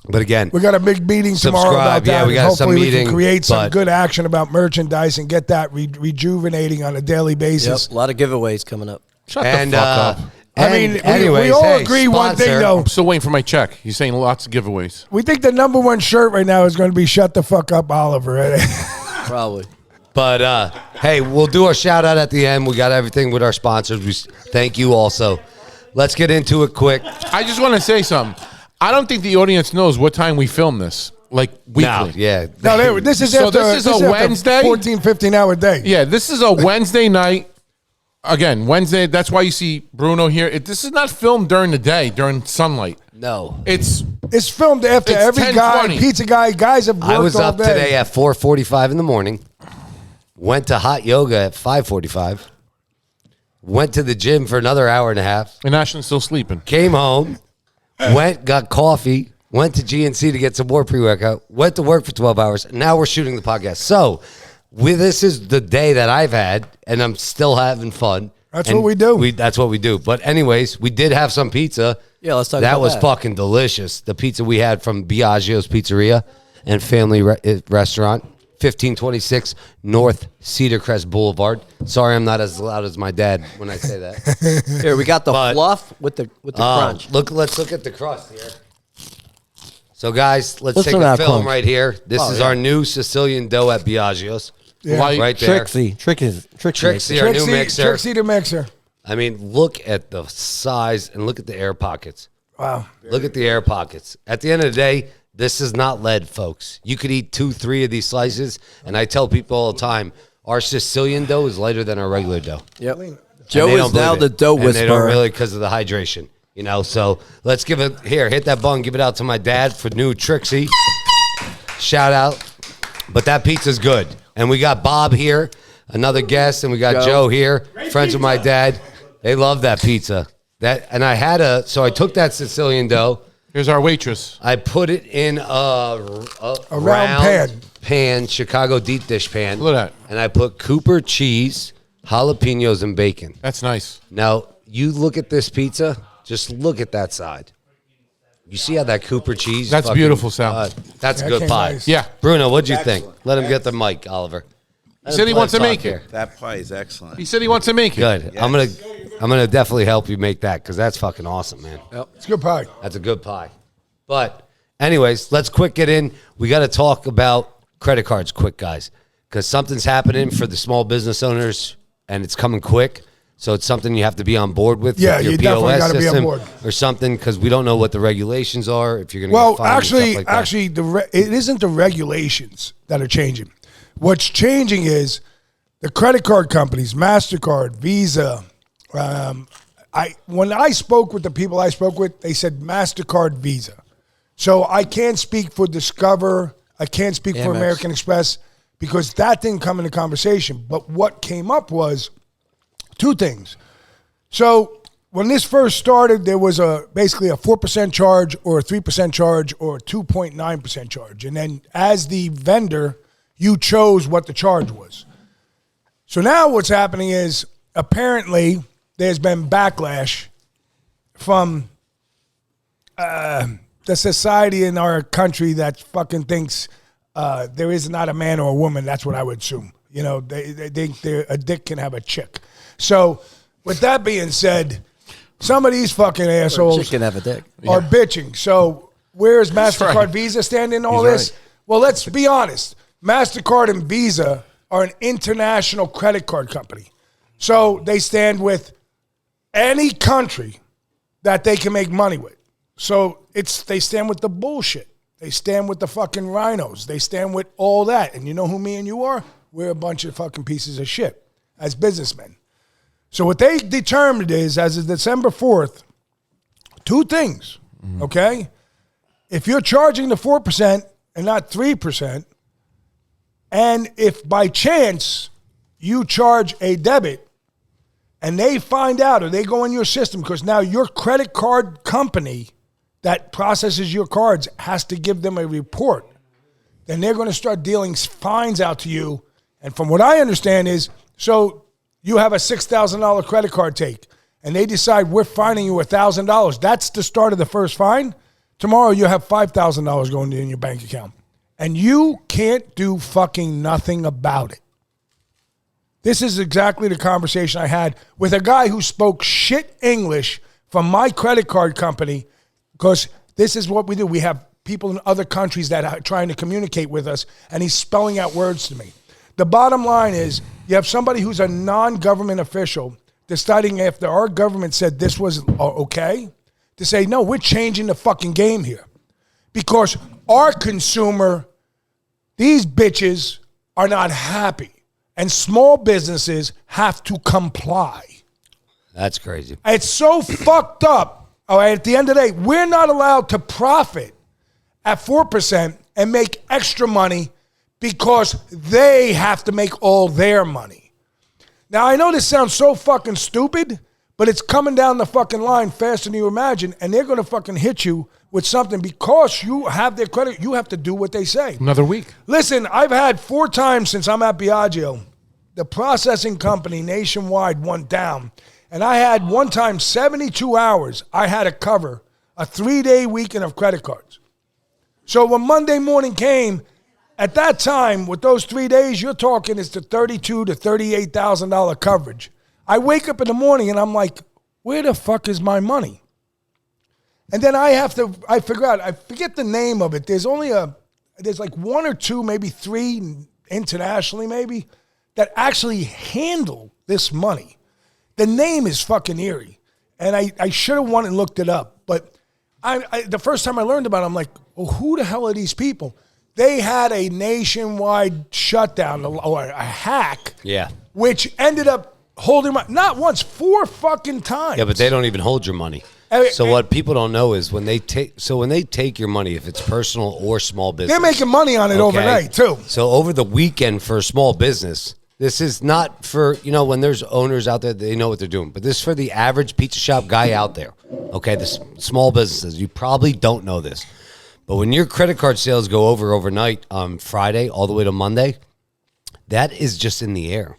But again, we got a big meeting tomorrow about that. Yeah, we got hopefully some meeting. We can create some good action about merchandise and get that rejuvenating on a daily basis. Yep, a lot of giveaways coming up. Shut the fuck up. I mean, anyways, we all agree one thing, though. I'm still waiting for my check. He's saying lots of giveaways. We think the #1 shirt right now is going to be "Shut the fuck up, Oliver." Probably. But hey, we'll do our shout out at the end. We got everything with our sponsors. We thank you also. Let's get into it quick. I just want to say something. I don't think the audience knows what time we film this. Like weekly. No, yeah. No, this is So after, this is a after Wednesday? 14, 15-hour day. Yeah, this is a Wednesday night. Again, Wednesday. That's why you see Bruno here. This is not filmed during the day, during sunlight. No. It's filmed after It's every guy, 10:20. pizza guys have worked I was all up day. today at 4:45 in the morning. Went to hot yoga at 5:45. Went to the gym for another hour and a half. and Ashton's still sleeping. Came home. Went, got coffee. Went to GNC to get some more pre-workout. Went to work for 12 hours. Now we're shooting the podcast. So this is the day that I've had, and I'm still having fun. That's And what we do. That's what we do. But anyways, we did have some pizza. Yeah, let's talk that about was that. fucking delicious. The pizza we had from Biaggio's Pizzeria and Family Restaurant, 1526 North Cedar Crest Boulevard. Sorry, I'm not as loud as my dad when I say that. Here we got the But- fluff with the crunch. Let's look at the crust here. So guys, let's Listen take to a that film crunch. right here. This is our new Sicilian dough at Biaggio's. Yeah. Light, Right there. Trixie, our new mixer. Trixie the mixer. I mean, look at the size and look at the air pockets. Wow. Look at the air pockets. At the end of the day, this is not lead, folks. You could eat 2-3 of these slices, and I tell people all the time, our Sicilian dough is lighter than our regular dough. Yep. And Joe they is don't now believe the it. dough And they don't whisperer. really because of the hydration, you know. So let's give it here. Hit that bun. Give it out to my dad for new Trixie. Shout out. But that pizza's good. And we got Bob here, another guest, and we got Joe here, friends of my dad. They love that pizza. And I had so I took that Sicilian dough. Here's our waitress. I put it in a round pan, Chicago deep dish pan. Look at that. And I put Cooper cheese, jalapenos, and bacon. That's nice. Now, you look at this pizza, just look at that side. You see how that Cooper cheese? That's beautiful, Sal. That's a That good came pie. nice. Yeah. Bruno, what'd you think? Excellent. Let him get the mic, Oliver. He said he wants to make it. That pie is excellent. He said he wants to make it. Good. Yes. I'm gonna definitely help you make that because that's fucking awesome, man. It's good pie. That's a good pie. But anyways, let's quick get in. We got to talk about credit cards quick, guys, because something's happening for the small business owners, and it's coming quick. So it's something you have to be on board with. Yeah, your you definitely POS gotta be on system board. or something, because we don't know what the regulations are. If you're going to Well, get fined and stuff like that. actually, it isn't the regulations that are changing. What's changing is the credit card companies, MasterCard, Visa. When I spoke with the people I spoke with, they said MasterCard, Visa. So I can't speak for Discover. I can't speak for Amex. American Express because that didn't come into conversation. But what came up was two things. So when this first started, there was basically a 4% charge or a 3% charge or a 2.9% charge. And then as the vendor, you chose what the charge was. So now what's happening is apparently there's been backlash from the society in our country that fucking thinks there is not a man or a woman. That's what I would assume. You know, they think a dick can have a chick. So with that being said, some of these fucking assholes Chicken have a dick. are bitching. So where's MasterCard, right. Visa stand in all He's this? right. Well, let's be honest. MasterCard and Visa are an international credit card company. So they stand with any country that they can make money with. So they stand with the bullshit. They stand with the fucking rhinos. They stand with all that. And you know who me and you are? We're a bunch of fucking pieces of shit as businessmen. So what they determined is, as of December 4th, two things, okay? If you're charging the 4% and not 3%, and if by chance you charge a debit and they find out or they go in your system, because now your credit card company that processes your cards has to give them a report, then they're going to start dealing fines out to you. And from what I understand is, so you have a $6,000 credit card take, and they decide we're fining you $1,000. That's the start of the first fine. Tomorrow you have $5,000 going in your bank account, and you can't do fucking nothing about it. This is exactly the conversation I had with a guy who spoke shit English from my credit card company, because this is what we do. We have people in other countries that are trying to communicate with us, and he's spelling out words to me. the bottom line is you have somebody who's a non-government official deciding after our government said this was okay to say, no, we're changing the fucking game here. Because our consumer, these bitches are not happy. And small businesses have to comply. That's crazy. It's so fucked up. All right, at the end of the day, we're not allowed to profit at 4% and make extra money because they have to make all their money. Now, I know this sounds so fucking stupid, but it's coming down the fucking line faster than you imagine, and they're going to fucking hit you with something because you have their credit. You have to do what they say. Another week. Listen, I've had 4 times since I'm at Biaggio, the processing company nationwide went down, and I had one time 72 hours I had to cover a 3-day weekend of credit cards. So when Monday morning came, at that time, with those 3 days, you're talking it's the $32,000 to $38,000 coverage. I wake up in the morning and I'm like, where the fuck is my money? And then I forget the name of it. There's like 1 or 2, maybe 3 internationally maybe, that actually handle this money. The name is fucking eerie. And I should have went and looked it up. But the first time I learned about it, I'm like, well, who the hell are these people? They had a nationwide shutdown or a hack, which ended up holding my, not once, 4 fucking times. Yeah, but they don't even hold your money. So what people don't know is when they take your money, if it's personal or small business, they're making money on it overnight too. So over the weekend for a small business, this is not for, when there's owners out there, they know what they're doing. But this is for the average pizza shop guy out there. Okay, the small businesses. You probably don't know this. But when your credit card sales go over overnight on Friday all the way to Monday, that is just in the air.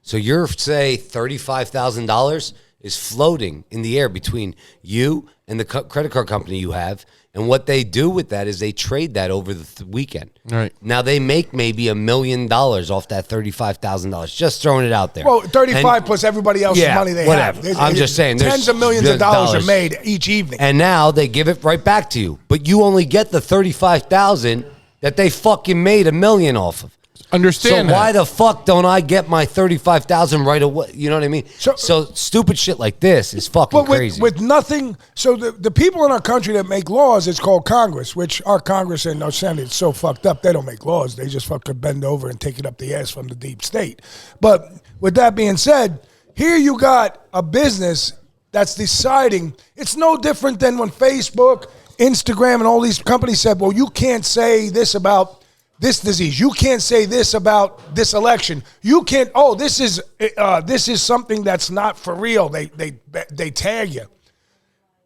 So your, say, $35,000 is floating in the air between you and the credit card company you have. And what they do with that is they trade that over the weekend. Right. Now, they make maybe $1 million off that $35,000. Just throwing it out there. Well, 35 plus everybody else's money they have. I'm just saying. Tens of millions of dollars are made each evening. And now they give it right back to you. But you only get the $35,000 that they fucking made $1 million off of. Understand so why the fuck don't I get my $35,000 right away? You know what I mean? So stupid shit like this is fucking crazy. With nothing, so the people in our country that make laws, it's called Congress, which our Congress and our Senate is so fucked up, they don't make laws. They just fucking bend over and take it up the ass from the deep state. But with that being said, here you got a business that's deciding, it's no different than when Facebook, Instagram, and all these companies said, well, you can't say this about this disease. You can't say this about this election. You can't. Oh, this is something that's not for real. They tag you.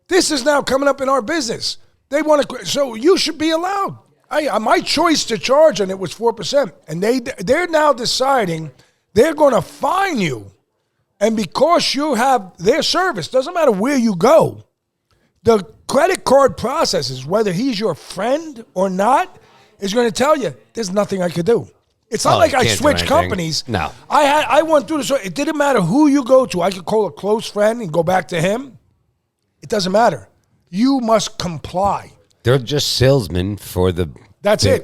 This is now coming up in our business. They want to. So you should be allowed. My choice to charge on it was 4%, and they're now deciding they're going to fine you, and because you have their service, doesn't matter where you go. The credit card processes, whether he's your friend or not, is going to tell you there's nothing I could do. It's not like I switched companies. No. I went through this. It didn't matter who you go to. I could call a close friend and go back to him. It doesn't matter. You must comply. They're just salesmen for the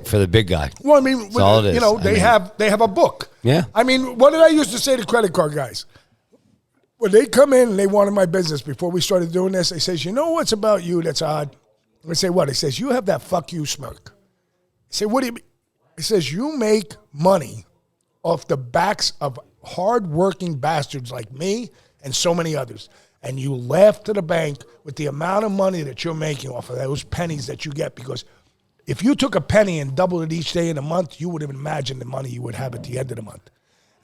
for the big guy. Well, I mean, That's all it is. They have a book. Yeah. I mean, what did I used to say to credit card guys? When they come in and they wanted my business before we started doing this, they says, you know what's about you that's odd? I say, what? He says, you have that fuck you smirk. I say, what do you mean? He says, you make money off the backs of hard-working bastards like me and so many others. And you laugh to the bank with the amount of money that you're making off of those pennies that you get. Because if you took a penny and doubled it each day in a month, you would have imagined the money you would have at the end of the month.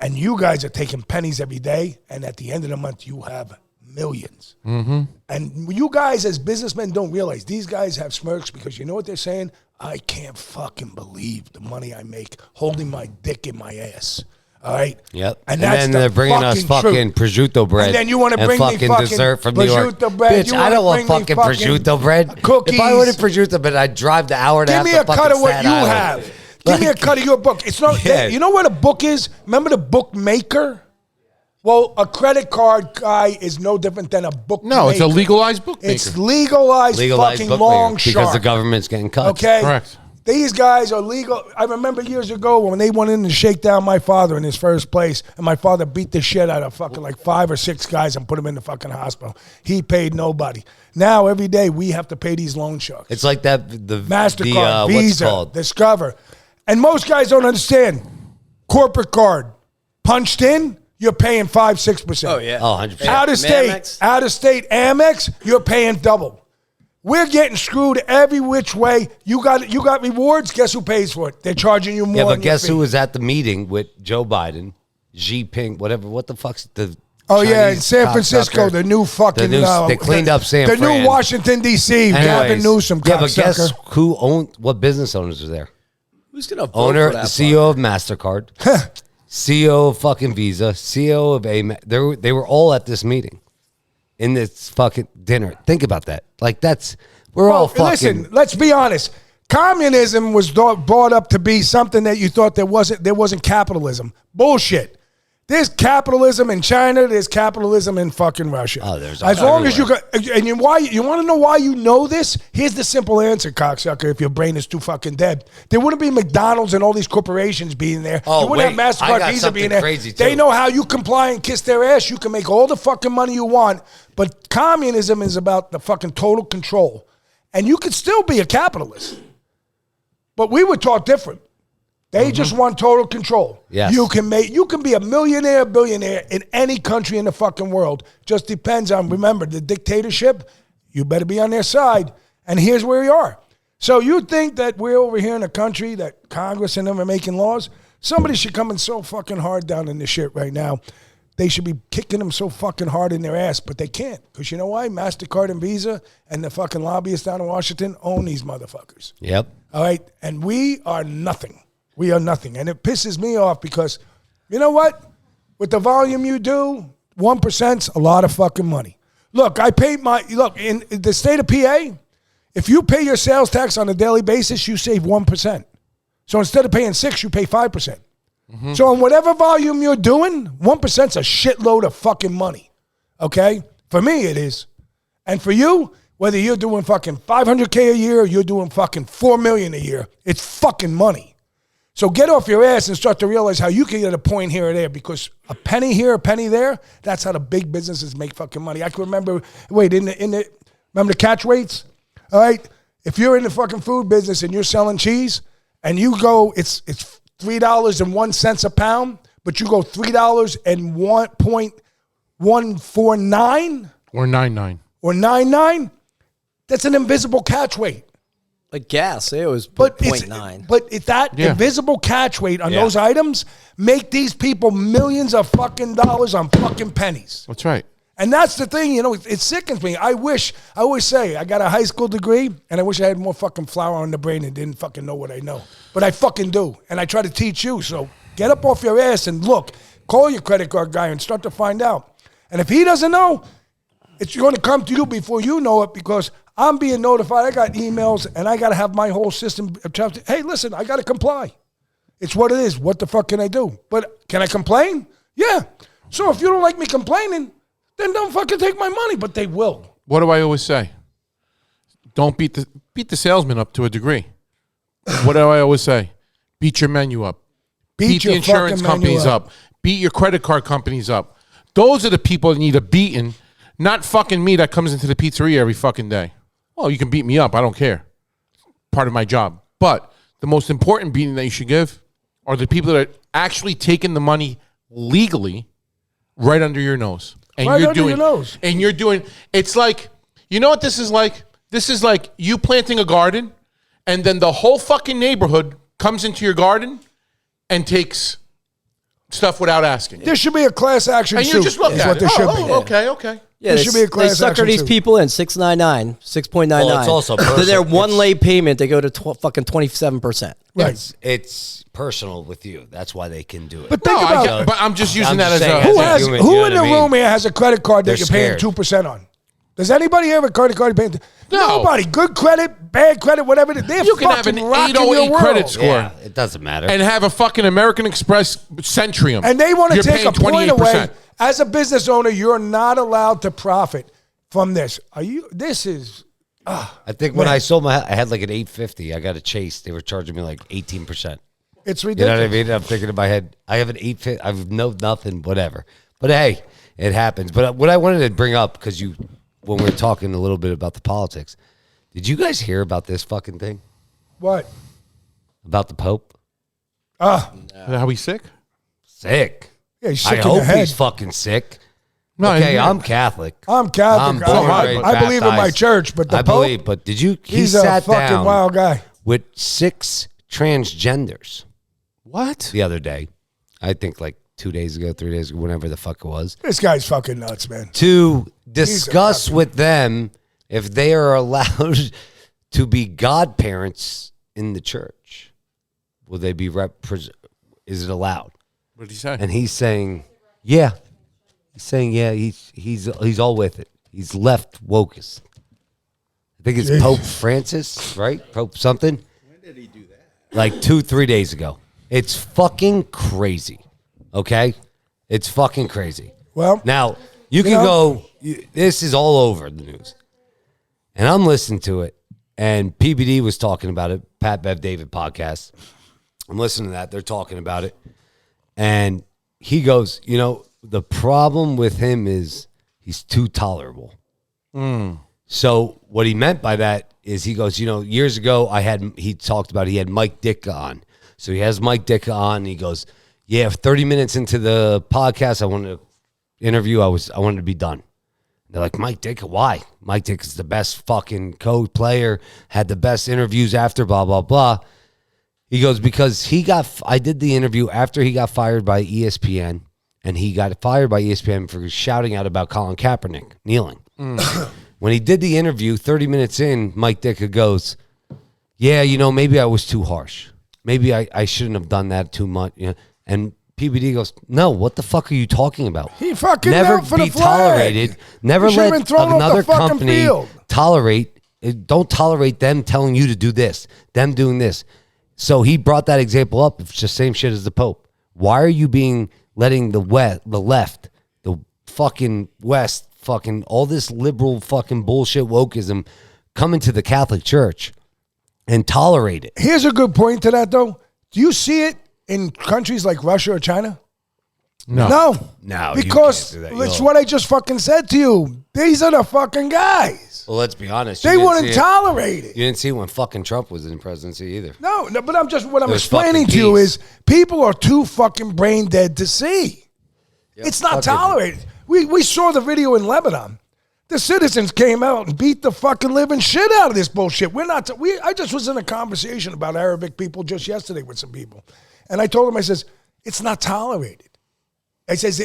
And you guys are taking pennies every day, and at the end of the month, you have millions. Mm-hmm. And you guys as businessmen don't realize these guys have smirks because you know what they're saying? I can't fucking believe the money I make holding my dick in my ass. All right? Yep. And then they're bringing us fucking prosciutto bread. And then you want to bring me fucking dessert from New York. Bread. Bitch, I don't want fucking prosciutto bread. Cookies. If I wanted prosciutto bread, I'd drive the hour and a half. Give me a cut of what you have. Give me a cut of your book. It's not. Yeah. You know what a book is? Remember the bookmaker? Well, a credit card guy is no different than a bookmaker. No, it's a legalized bookmaker. It's legalized fucking long shark. because the government's getting cut. Okay? Correct. These guys are legal. I remember years ago when they went in to shake down my father in his first place, and my father beat the shit out of fucking like 5 or 6 guys and put them in the fucking hospital. He paid nobody. Now every day we have to pay these loan sharks. It's like that the MasterCard, what's Visa, it called? Discover. And most guys don't understand. Corporate card punched in, you're paying 5-6%. Oh yeah. Oh, 100%. Out of state Amex, you're paying double. We're getting screwed every which way. You got rewards. Guess who pays for it? They're charging you more. Yeah, but than your guess who fee. was at the meeting with Joe Biden, Xi Jinping, whatever? What the fuck's the? Oh yeah, in Chinese San Francisco, cocksucker? the new fucking. They cleaned up San The Fran. new Washington D.C. Gavin Anyways, Newsom. Yeah, but guess cocksucker. who owned? What business owners was there? Who's gonna vote Owner, for that CEO of MasterCard, CEO of fucking Visa, CEO of Amex. They were all at this meeting, in this fucking dinner. Think about that. Like that's we're all fucking. Listen, let's be honest. Communism was brought up to be something that you thought there wasn't capitalism. Bullshit. There's capitalism in China. There's capitalism in fucking Russia. Oh, there's as long as you everywhere. got, and you want to know why you know this? Here's the simple answer, cocksucker. If your brain is too fucking dead, there wouldn't be McDonald's and all these corporations being there. Oh, you wouldn't wait, have I MasterCard, got Visa being something there. crazy, They too. know how you comply and kiss their ass. You can make all the fucking money you want, but communism is about the fucking total control, and you could still be a capitalist. But we were taught different. They just want total control. Yes. You can be a millionaire, billionaire in any country in the fucking world. Just depends on, remember, the dictatorship, you better be on their side. And here's where we are. So you think that we're over here in a country that Congress and them are making laws? Somebody should come in so fucking hard down in this shit right now. They should be kicking them so fucking hard in their ass, but they can't. Because you know why? MasterCard and Visa and the fucking lobbyists down in Washington own these motherfuckers. Yep. All right? And we are nothing. We are nothing. And it pisses me off because, you know what? With the volume you do, 1%'s a lot of fucking money. Look, in the state of PA, if you pay your sales tax on a daily basis, you save 1%. So instead of paying 6, you pay 5%. So on whatever volume you're doing, 1%'s a shitload of fucking money. Okay? For me, it is. And for you, whether you're doing fucking $500K a year or you're doing fucking $4 million a year, it's fucking money. So get off your ass and start to realize how you can get a point here or there, because a penny here, a penny there, that's how the big businesses make fucking money. I can remember, remember the catch weights? All right? If you're in the fucking food business and you're selling cheese and you go, it's $3.01 a pound, but you go $3.149 Or 99. or 99, that's an invisible catch weight. Like gas, it was But 0.9. that Yeah. invisible catch weight on Yeah. those items make these people millions of fucking dollars on fucking pennies. That's right. And that's the thing, it sickens me. I always say, I got a high school degree, and I wish I had more fucking flour on the brain and didn't fucking know what I know. But I fucking do, and I try to teach you. So get up off your ass and look. Call your credit card guy and start to find out. And if he doesn't know, it's going to come to you before you know it, because I'm being notified. I got emails, and I got to have my whole system. Hey, listen, I got to comply. It's what it is. What the fuck can I do? But can I complain? Yeah. So if you don't like me complaining, then don't fucking take my money. But they will. What do I always say? Don't beat the salesman up to a degree. What do I always say? Beat your menu up. Beat the your insurance fucking menu companies up. Beat your credit card companies up. Those are the people that need a beating, not fucking me that comes into the pizzeria every fucking day. Well, you can beat me up. I don't care. Part of my job. But the most important beating that you should give are the people that are actually taking the money legally right under your nose. And Right you're under doing, your nose. And you're doing, it's like, you know what this is like? This is like you planting a garden, and then the whole fucking neighborhood comes into your garden and takes stuff without asking. There should be a class action And suit. you just look is at what it. there should be. Okay. Yeah, There should be a they class sucker action these suit. people in 6.99. Well, it's also To their personal. one late payment, they go to fucking 27%. Right. It's personal with you. That's why they can do it. But think about it. But I'm just using I'm that just as saying, a. as Who a has human, who you know in what the I mean? room here has a credit card that They're you're paying scared. 2% on? Does anybody have a credit card paying? No. Nobody. Good credit, bad credit, whatever. They're You can have an fucking rocking your 808 world. credit score. Yeah, it doesn't matter. And have a fucking American Express Centrium. And they want to You're take a paying point away. 28%. As a business owner, you're not allowed to profit from this. This is I think when I sold my house, I had like an 850. I got a Chase. They were charging me like 18%. It's You know ridiculous. what I mean? I'm thinking in my head, I have an 850. I've nothing, whatever. But hey, it happens. But what I wanted to bring up, because when we were talking a little bit about the politics, did you guys hear about this fucking thing? What? About the Pope? Are we sick? Sick. Yeah, he's I sick in the hope head. he's fucking sick. No, Okay, I- I'm Catholic. I'm Catholic. born and raised I believe in my baptized. church, but the I Pope, believe, but did you? He he's a sat fucking down wild guy. with 6 transgenders What? the other day. I think like 2 days ago, 3 days ago, whenever the fuck it was. This guy's fucking nuts, man. To discuss fucking- with them if they are allowed to be godparents in the church. Will they be is it allowed? What did he say? And he's saying, yeah. He's saying, yeah, he's all with it. He's left wokest. I think it's Jeez. Pope Francis, right? Pope something. When did he do that? Like 2-3 days ago. It's fucking crazy. Okay? It's fucking crazy. Well, Now, you can go, this is all over the news. And I'm listening to it. And PBD was talking about it, Pat Bev David podcast. I'm listening to that. They're talking about it. And he goes, the problem with him is he's too tolerable. So what he meant by that is he goes, years ago he talked about he had Mike Ditka on. So he has Mike Ditka on and he goes, yeah, 30 minutes into the podcast, I wanted to interview. I wanted to be done. They're like, Mike Ditka, why? Mike Ditka's the best fucking player, had the best interviews after, blah, blah, blah. He goes, because I did the interview after he got fired by ESPN, and he got fired by ESPN for shouting out about Colin Kaepernick kneeling. When he did the interview, 30 minutes in, Mike Ditka goes, yeah, maybe I was too harsh. Maybe I shouldn't have done that too much. And PBD goes, no, what the fuck are you talking about? he fucking Never knelt for the be flag. tolerated. Never He should've let been thrown off another the fucking company field. don't tolerate them telling you to do this, them doing this. So he brought that example up. It's just same shit as the Pope. Why are you letting the left, the fucking West, fucking all this liberal fucking bullshit wokeism come into the Catholic Church and tolerate it? Here's a good point to that, though. Do you see it in countries like Russia or China? No. No, you because can't do that. it's Yo. what I just fucking said to you. These are the fucking guys. Well, let's be honest. They wouldn't tolerate it. You didn't see it when fucking Trump was in presidency either. No, but I'm There's explaining fucking to you peace. is people are too fucking brain dead to see. It's not fucking- tolerated. We saw the video in Lebanon. The citizens came out and beat the fucking living shit out of this bullshit. I just was in a conversation about Arabic people just yesterday with some people. And I told them, I says, it's not tolerated. I says,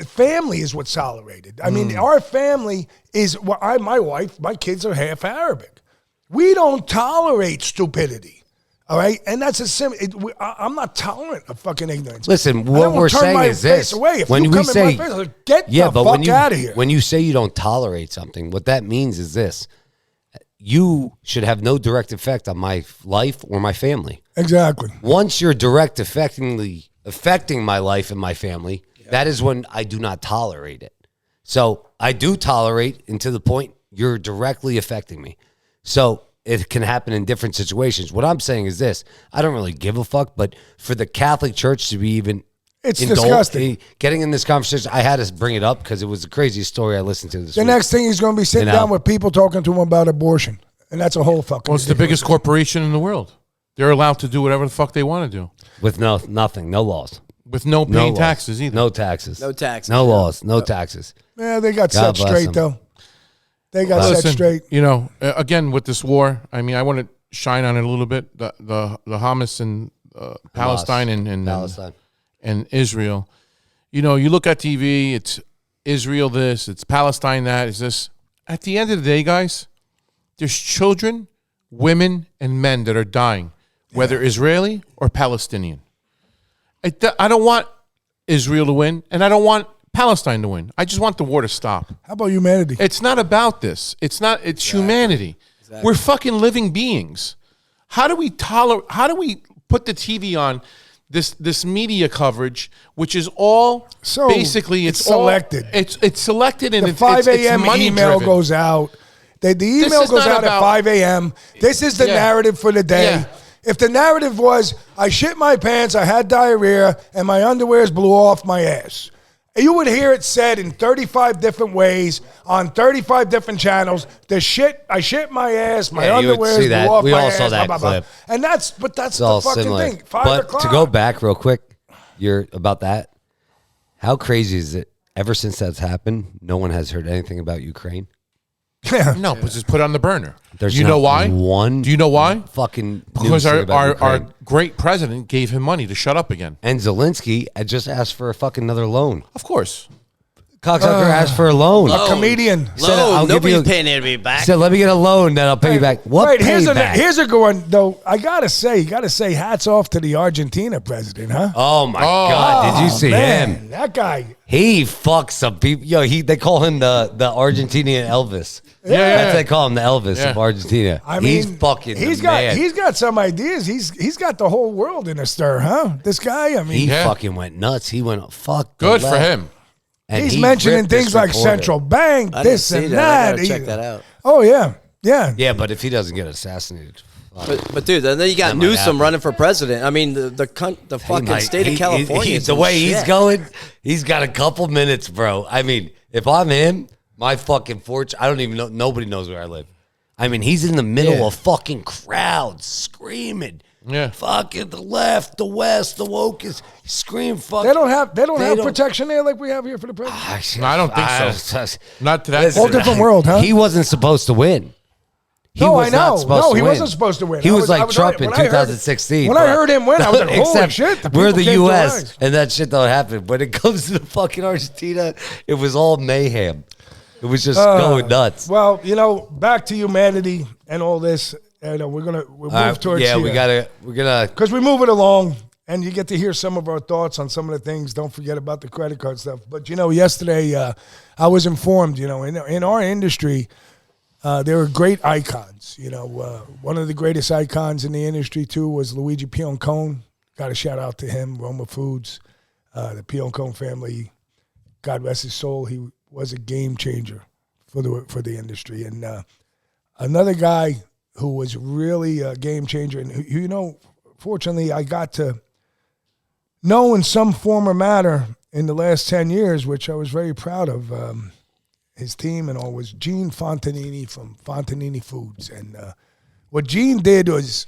family is what's tolerated. I mean, our family is, my wife, my kids are half Arabic. We don't tolerate stupidity. All right? And that's a simple, I'm not tolerant of fucking ignorance. Listen, And I what will we're turn saying my is face this. away. If When you we come say, in my face, I'll say, get the fuck out of here. When you say you don't tolerate something, what that means is this. You should have no direct effect on my life or my family. Exactly. Once you're direct affecting my life and my family, that is when I do not tolerate it. So I do tolerate, and to the point you're directly affecting me. So it can happen in different situations. What I'm saying is this. I don't really give a fuck, but for the Catholic Church to be even It's disgusting. getting in this conversation, I had to bring it up because it was the craziest story I listened to this The week. next thing he's going to be sitting down with people talking to him about abortion. And that's a whole fucking Well, it's the biggest corporation in the world. They're allowed to do whatever the fuck they want to do With nothing, no laws. with no No paying laws. taxes either. No taxes. No taxes, No yeah. laws. No taxes. Yeah, they got God set bless straight, them. though. They got set Listen, straight. again with this war, I mean, I want to shine on it a little bit. The Hamas and Palestine and Palestine. and Israel. You look at TV, it's Israel this, it's Palestine that, it's this. At the end of the day, guys, there's children, women, and men that are dying, whether Israeli or Palestinian. I don't want Israel to win, and I don't want Palestine to win. I just want the war to stop. How about humanity? It's not about this. It's humanity. We're fucking living beings. How do we put the TV on this media coverage, which is all basically it's selected. It's selected and The it's 5 it's a.m. money email driven. goes out. The email is goes not out at about- 5 a.m. This is the narrative for the day. Yeah. If the narrative was, I shit my pants, I had diarrhea, and my underwears blew off my ass, you would hear it said in 35 different ways on 35 different channels. I shit my ass, my Yeah, you would underwears see blew that. off We my all ass. saw that blah, blah, blah. clip. And that's It's the all fucking similar. thing. 5 But o'clock. to go back real quick, you're about that. How crazy is it? Ever since that's happened, no one has heard anything about Ukraine. No, but just put it on the burner. There's you know not why? one Do you know why? Fucking Because news thing about our Ukraine. great president gave him money to shut up again. And Zelensky had just asked for a fucking another loan. Of course. Cocksucker asked for a loan. A comedian. Said, I'll give Nobody's you- paying me back. Said, let me get a loan, then I'll pay you back. What Right, here's payback? a good one, though. I got to say hats off to the Argentina president, huh? Oh, my God. Did you see Man, him? that guy. He fucks some people. Yo, they call him the Argentinian Elvis. Yeah. That's what they call him, the Elvis Yeah. of Argentina. I mean, he's fucking he's the got man. he's got some ideas. He's got the whole world in a stir, huh? This guy, I mean, He Yeah. fucking went nuts. He went fuck. the Good for left. him. And he's he mentioning ripped this things like reporter. central bank, I didn't this see and that. that. I gotta check that out. Oh yeah, yeah. Yeah, but if he doesn't get assassinated, fuck. But dude, then you got That might Newsom happen. running for president. I mean, the fucking Mike, state of California. is the in way he's shit. going, he's got a couple minutes, bro. I mean, if I'm him, my fucking fortune, I don't even know. Nobody knows where I live. I mean, he's in the middle of fucking crowds screaming. Yeah. Fucking the left, the west, the woke is scream. Fuck. They don't have don't- protection there like we have here for the president. No, I don't think so. Not to that Listen, Whole different world, huh? He wasn't supposed to win. He No, was I know. not supposed No, to he win. wasn't supposed to win. He I was was- like I was Trump right. in When I heard- 2016. when I bro. heard him win, I was like, holy Except shit, the We're people the came to U.S. rise. and that shit don't happen. When it comes to the fucking Argentina, it was all mayhem. It was just going nuts. Well, back to humanity and all this. And we'll move towards yeah, here. we're gonna. Because we move it along, and you get to hear some of our thoughts on some of the things. Don't forget about the credit card stuff. But, yesterday I was informed, in our industry, there are great icons. One of the greatest icons in the industry, too, was Luigi Pioncone. Got a shout out to him, Roma Foods, the Pioncone family. God rest his soul. He was a game changer for the industry. And another guy who was really a game changer, and who, fortunately, I got to know in some form or matter in the last 10 years, which I was very proud of, his team and all, was Gene Fontanini from Fontanini Foods. And what Gene did was,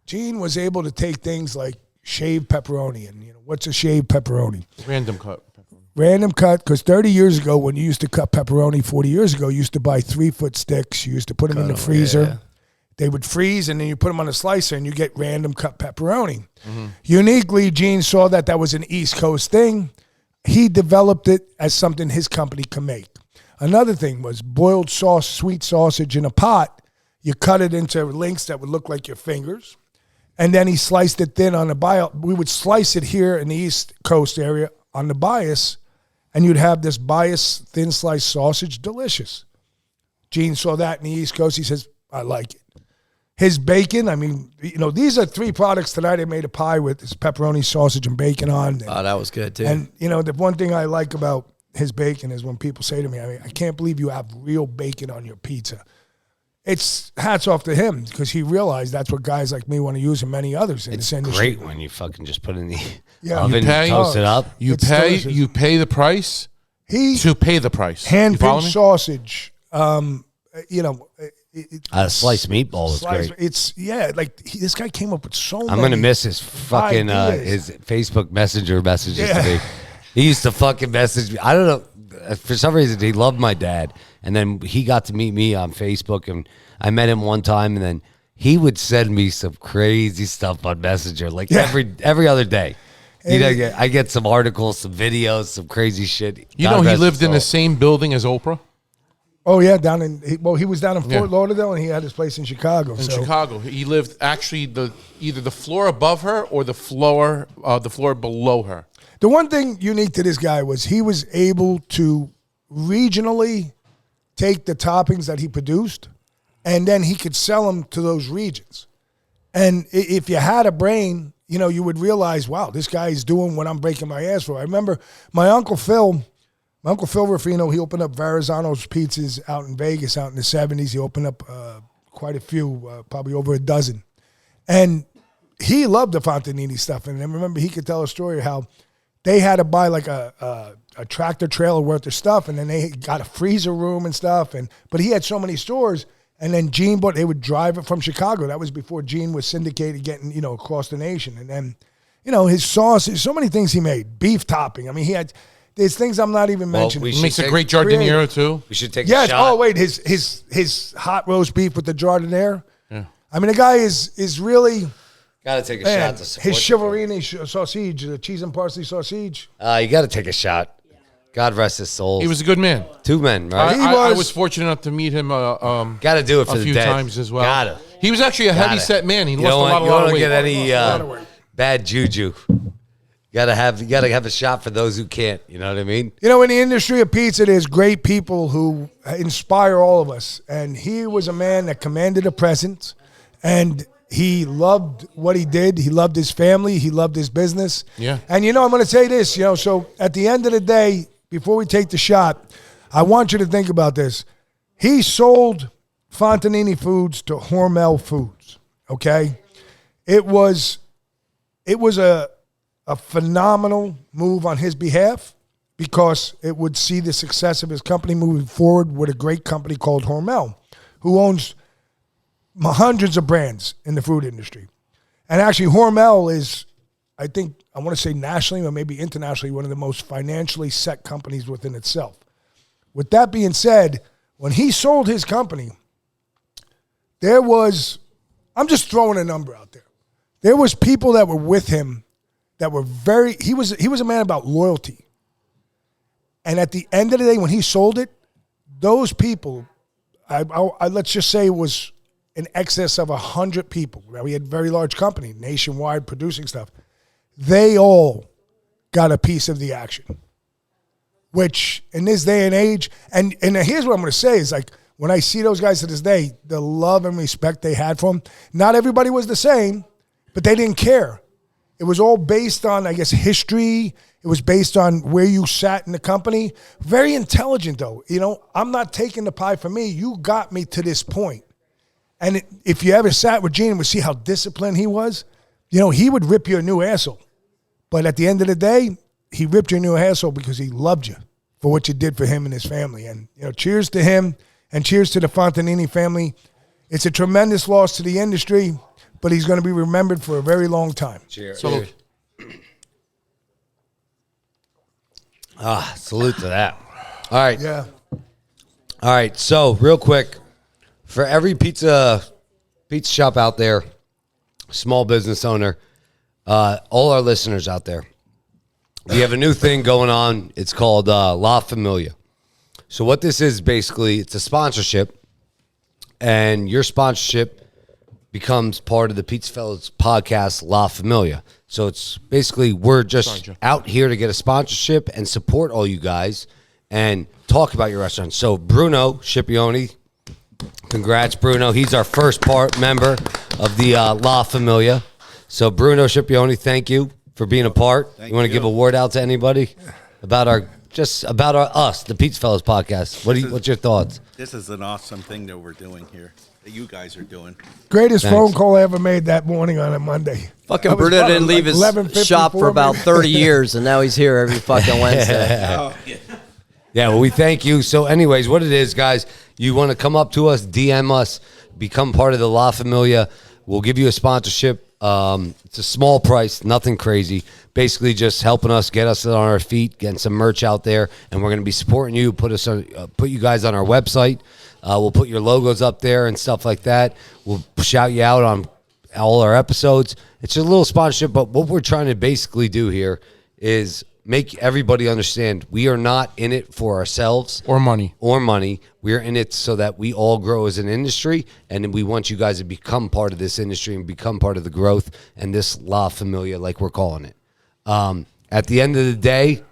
Gene was able to take things like shaved pepperoni, and what's a shaved pepperoni? Random cut. Random cut, because 30 years ago, when you used to cut pepperoni, 40 years ago, you used to buy 3-foot sticks. You used to put them in the freezer. yeah. They would freeze, and then you put them on a slicer, and you get random cut pepperoni. Uniquely, Gene saw that was an East Coast thing. He developed it as something his company could make. Another thing was boiled sweet sausage in a pot. You cut it into links that would look like your fingers, and then he sliced it thin on the bias. We would slice it here in the East Coast area on the bias, and you'd have this bias thin sliced sausage, delicious. Gene saw that in the East Coast. He says, I like it. His bacon, I mean, these are 3 products tonight I made a pie with. Is pepperoni, sausage, and bacon on. Oh, that was good too. And, the one thing I like about his bacon is when people say to me, I can't believe you have real bacon on your pizza. It's hats off to him, because he realized that's what guys like me want to use and many others in this industry. Great when you fucking just put it in the Yeah. oven, You pay- toast it up. You It's pay. delicious. You pay the price He to pay the price. You follow hand-picked me? sausage, A sliced meatball was slice- great. It's this guy came up with so many. I'm gonna miss his fucking ideas. his Facebook Messenger messages Yeah. to me. He used to fucking message me. I don't know. For some reason, he loved my dad, and then he got to meet me on Facebook, and I met him one time, and then he would send me some crazy stuff on Messenger, like Yeah. every other day. And I get some articles, some videos, some crazy shit. You God know, he rest lived his in the soul. same building as Oprah Oh yeah, he was down in Fort Yeah. Lauderdale, and he had his place in Chicago. in so. Chicago. He lived actually either the floor above her or the floor below her. The one thing unique to this guy was he was able to regionally take the toppings that he produced, and then he could sell them to those regions. And if you had a brain, you would realize, wow, this guy is doing what I'm breaking my ass for. I remember my Uncle Phil My Uncle Phil Ruffino, he opened up Verrazano's Pizzas out in Vegas out in the 70s. He opened up quite a few, probably over a dozen. And he loved the Fontanini stuff. And I remember he could tell a story of how they had to buy like a tractor trailer worth of stuff, and then they got a freezer room and stuff. But he had so many stores, and then Gene they would drive it from Chicago. That was before Gene was syndicated getting, across the nation. And then, his sauce, so many things he made. Beef topping. I mean, there's things I'm not even mentioning. He makes a great jardiniera too. We should take Yes. a shot. Oh, wait, his hot roast beef with the jardiniera. Yeah. I mean, the guy is really... Got to take a Man, shot to support his chivalrini sausage, the cheese and parsley sausage. You got to take a shot. God rest his soul. He was a good man. 2 men, right? I was fortunate enough to meet him. Got to do it for a the few dead. times as well. Gotta. He was actually a heavy set man. He lost a lot you of don't weight. get any bad juju. You gotta have a shot for those who can't. You know what I mean? In the industry of pizza, there's great people who inspire all of us. And he was a man that commanded a presence, and he loved what he did. He loved his family. He loved his business. Yeah. And, I'm going to say this, so at the end of the day, before we take the shot, I want you to think about this. He sold Fontanini Foods to Hormel Foods, okay? It was a phenomenal move on his behalf because it would see the success of his company moving forward with a great company called Hormel, who owns hundreds of brands in the food industry. And actually, Hormel is, I want to say nationally or maybe internationally, one of the most financially set companies within itself. With that being said, when he sold his company, I'm just throwing a number out there. There was people that were with him that were he was a man about loyalty. And at the end of the day, when he sold it, those people, let's just say it was in excess of 100 people. Now, we had a very large company, nationwide, producing stuff. They all got a piece of the action, which in this day and age, and here's what I'm going to say is like, when I see those guys to this day, the love and respect they had for him, not everybody was the same, but they didn't care. It was all based on, I guess, history. It was based on where you sat in the company. Very intelligent, though. I'm not taking the pie for me. You got me to this point. And if you ever sat with Gene and would see how disciplined he was, he would rip you a new asshole. But at the end of the day, he ripped you a new asshole because he loved you for what you did for him and his family. And, cheers to him and cheers to the Fontanini family. It's a tremendous loss to the industry, but he's going to be remembered for a very long time. Cheers. Salute. Salute to that. All right. Yeah. All right. So, real quick, for every pizza shop out there, small business owner, all our listeners out there, we have a new thing going on. It's called La Familia. So what this is basically, it's a sponsorship, and your sponsorship becomes part of the PizzaFellas podcast, La Familia. So it's basically we're just out here to get a sponsorship and support all you guys and talk about your restaurant. So Bruno Scipione, congrats, Bruno. He's our first member of the La Familia. So Bruno Scipione, thank you for being a part. You want to give a word out to anybody about us, the PizzaFellas podcast? What's your thoughts? This is an awesome thing that we're doing here, that you guys are doing. Greatest phone call I ever made that morning on a Monday. Fucking Bruno didn't leave his shop for about 30 years, and now he's here every fucking Wednesday. Yeah, well, we thank you. So anyways, what it is, guys, you want to come up to us, DM us, become part of the La Familia. We'll give you a sponsorship. It's a small price, nothing crazy. Basically just helping us get us on our feet, getting some merch out there, and we're going to be supporting you, put you guys on our website. We'll put your logos up there and stuff like that. We'll shout you out on all our episodes. It's a little sponsorship, but what we're trying to basically do here is make everybody understand we are not in it for ourselves Or money. We're in it so that we all grow as an industry, and we want you guys to become part of this industry and become part of the growth and this La Familia, like we're calling it. At the end of the day,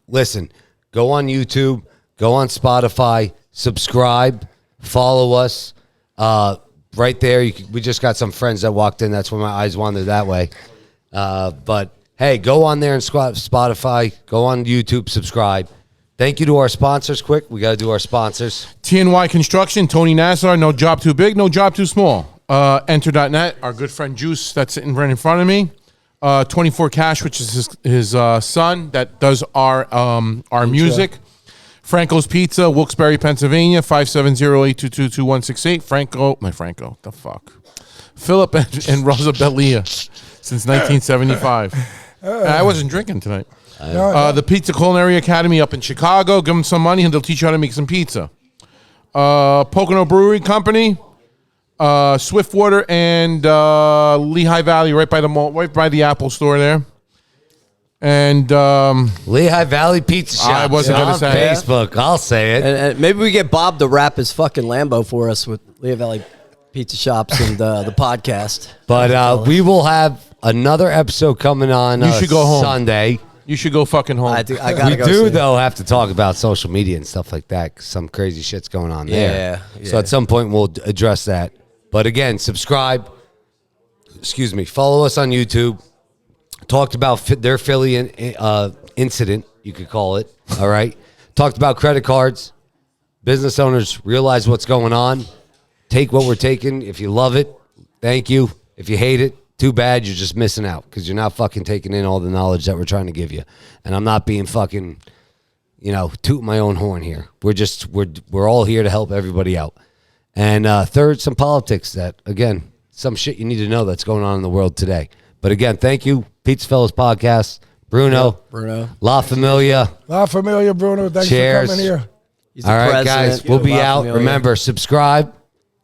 listen, go on YouTube, go on Spotify, subscribe, follow us. Right there, we just got some friends that walked in. That's why my eyes wandered that way. But hey, go on there and Spotify, go on YouTube, subscribe. Thank you to our sponsors. Quick, we got to do our sponsors. TNY Construction, Tony Nassar, no job too big, no job too small. Enter.net, our good friend Juice, that's sitting right in front of me. 24 Cash, which is his son that does our music. Franco's Pizza, Wilkes-Barre, Pennsylvania, 570-822-2168. Franco, the fuck. Philip and Rosa Belia since 1975. I wasn't drinking tonight. The Pizza Culinary Academy up in Chicago. Give them some money and they'll teach you how to make some pizza. Pocono Brewery Company, Swiftwater and Lehigh Valley, right by the mall, right by the Apple store there. And Lehigh Valley Pizza Shop. I wasn't going to say it. Facebook. I'll say it. And maybe we get Bob to wrap his fucking Lambo for us with Lehigh Valley Pizza Shops and the podcast. But we will have another episode coming on You should go home. Sunday. You should go fucking home. I gotta We go do, see it. though, have to talk about social media and stuff like that 'cause some crazy shit's going on there. Yeah. So at some point, we'll address that. But again, subscribe. Excuse me. Follow us on YouTube. Talked about their Philly incident, you could call it. All right. Talked about credit cards. Business owners realize what's going on. Take what we're taking. If you love it, thank you. If you hate it, too bad. You're just missing out because you're not fucking taking in all the knowledge that we're trying to give you. And I'm not being fucking, toot my own horn here. We're all here to help everybody out. And third, some politics that, again, some shit you need to know that's going on in the world today. But again, thank you. PizzaFellas Podcast. Bruno. La Familia. La Familia, Bruno. Thanks Cheers. for coming here. He's the All right, president. guys. We'll be La out. Familia. Remember, subscribe.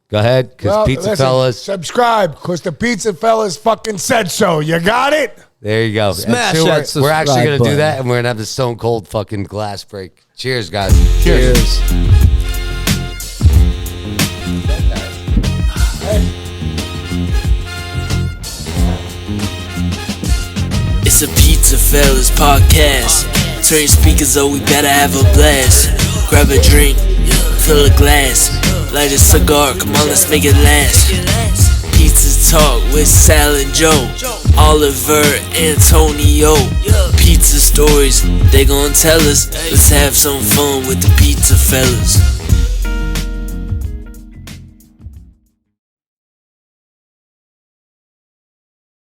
Go ahead, because Pizza listen, Fellas. subscribe, because the Pizza Fellas fucking said so. You got it? There you go. Smash And that we're actually subscribe going to do button. that, and we're going to have the Stone Cold fucking glass break. Cheers, guys. Cheers. It's a PizzaFellas podcast. Turn your speakers up, we better have a blast. Grab a drink, fill a glass. Light a cigar, come on, let's make it last. Pizza Talk with Sal and Joe. Oliver, Antonio. Pizza stories, they gon' tell us. Let's have some fun with the PizzaFellas.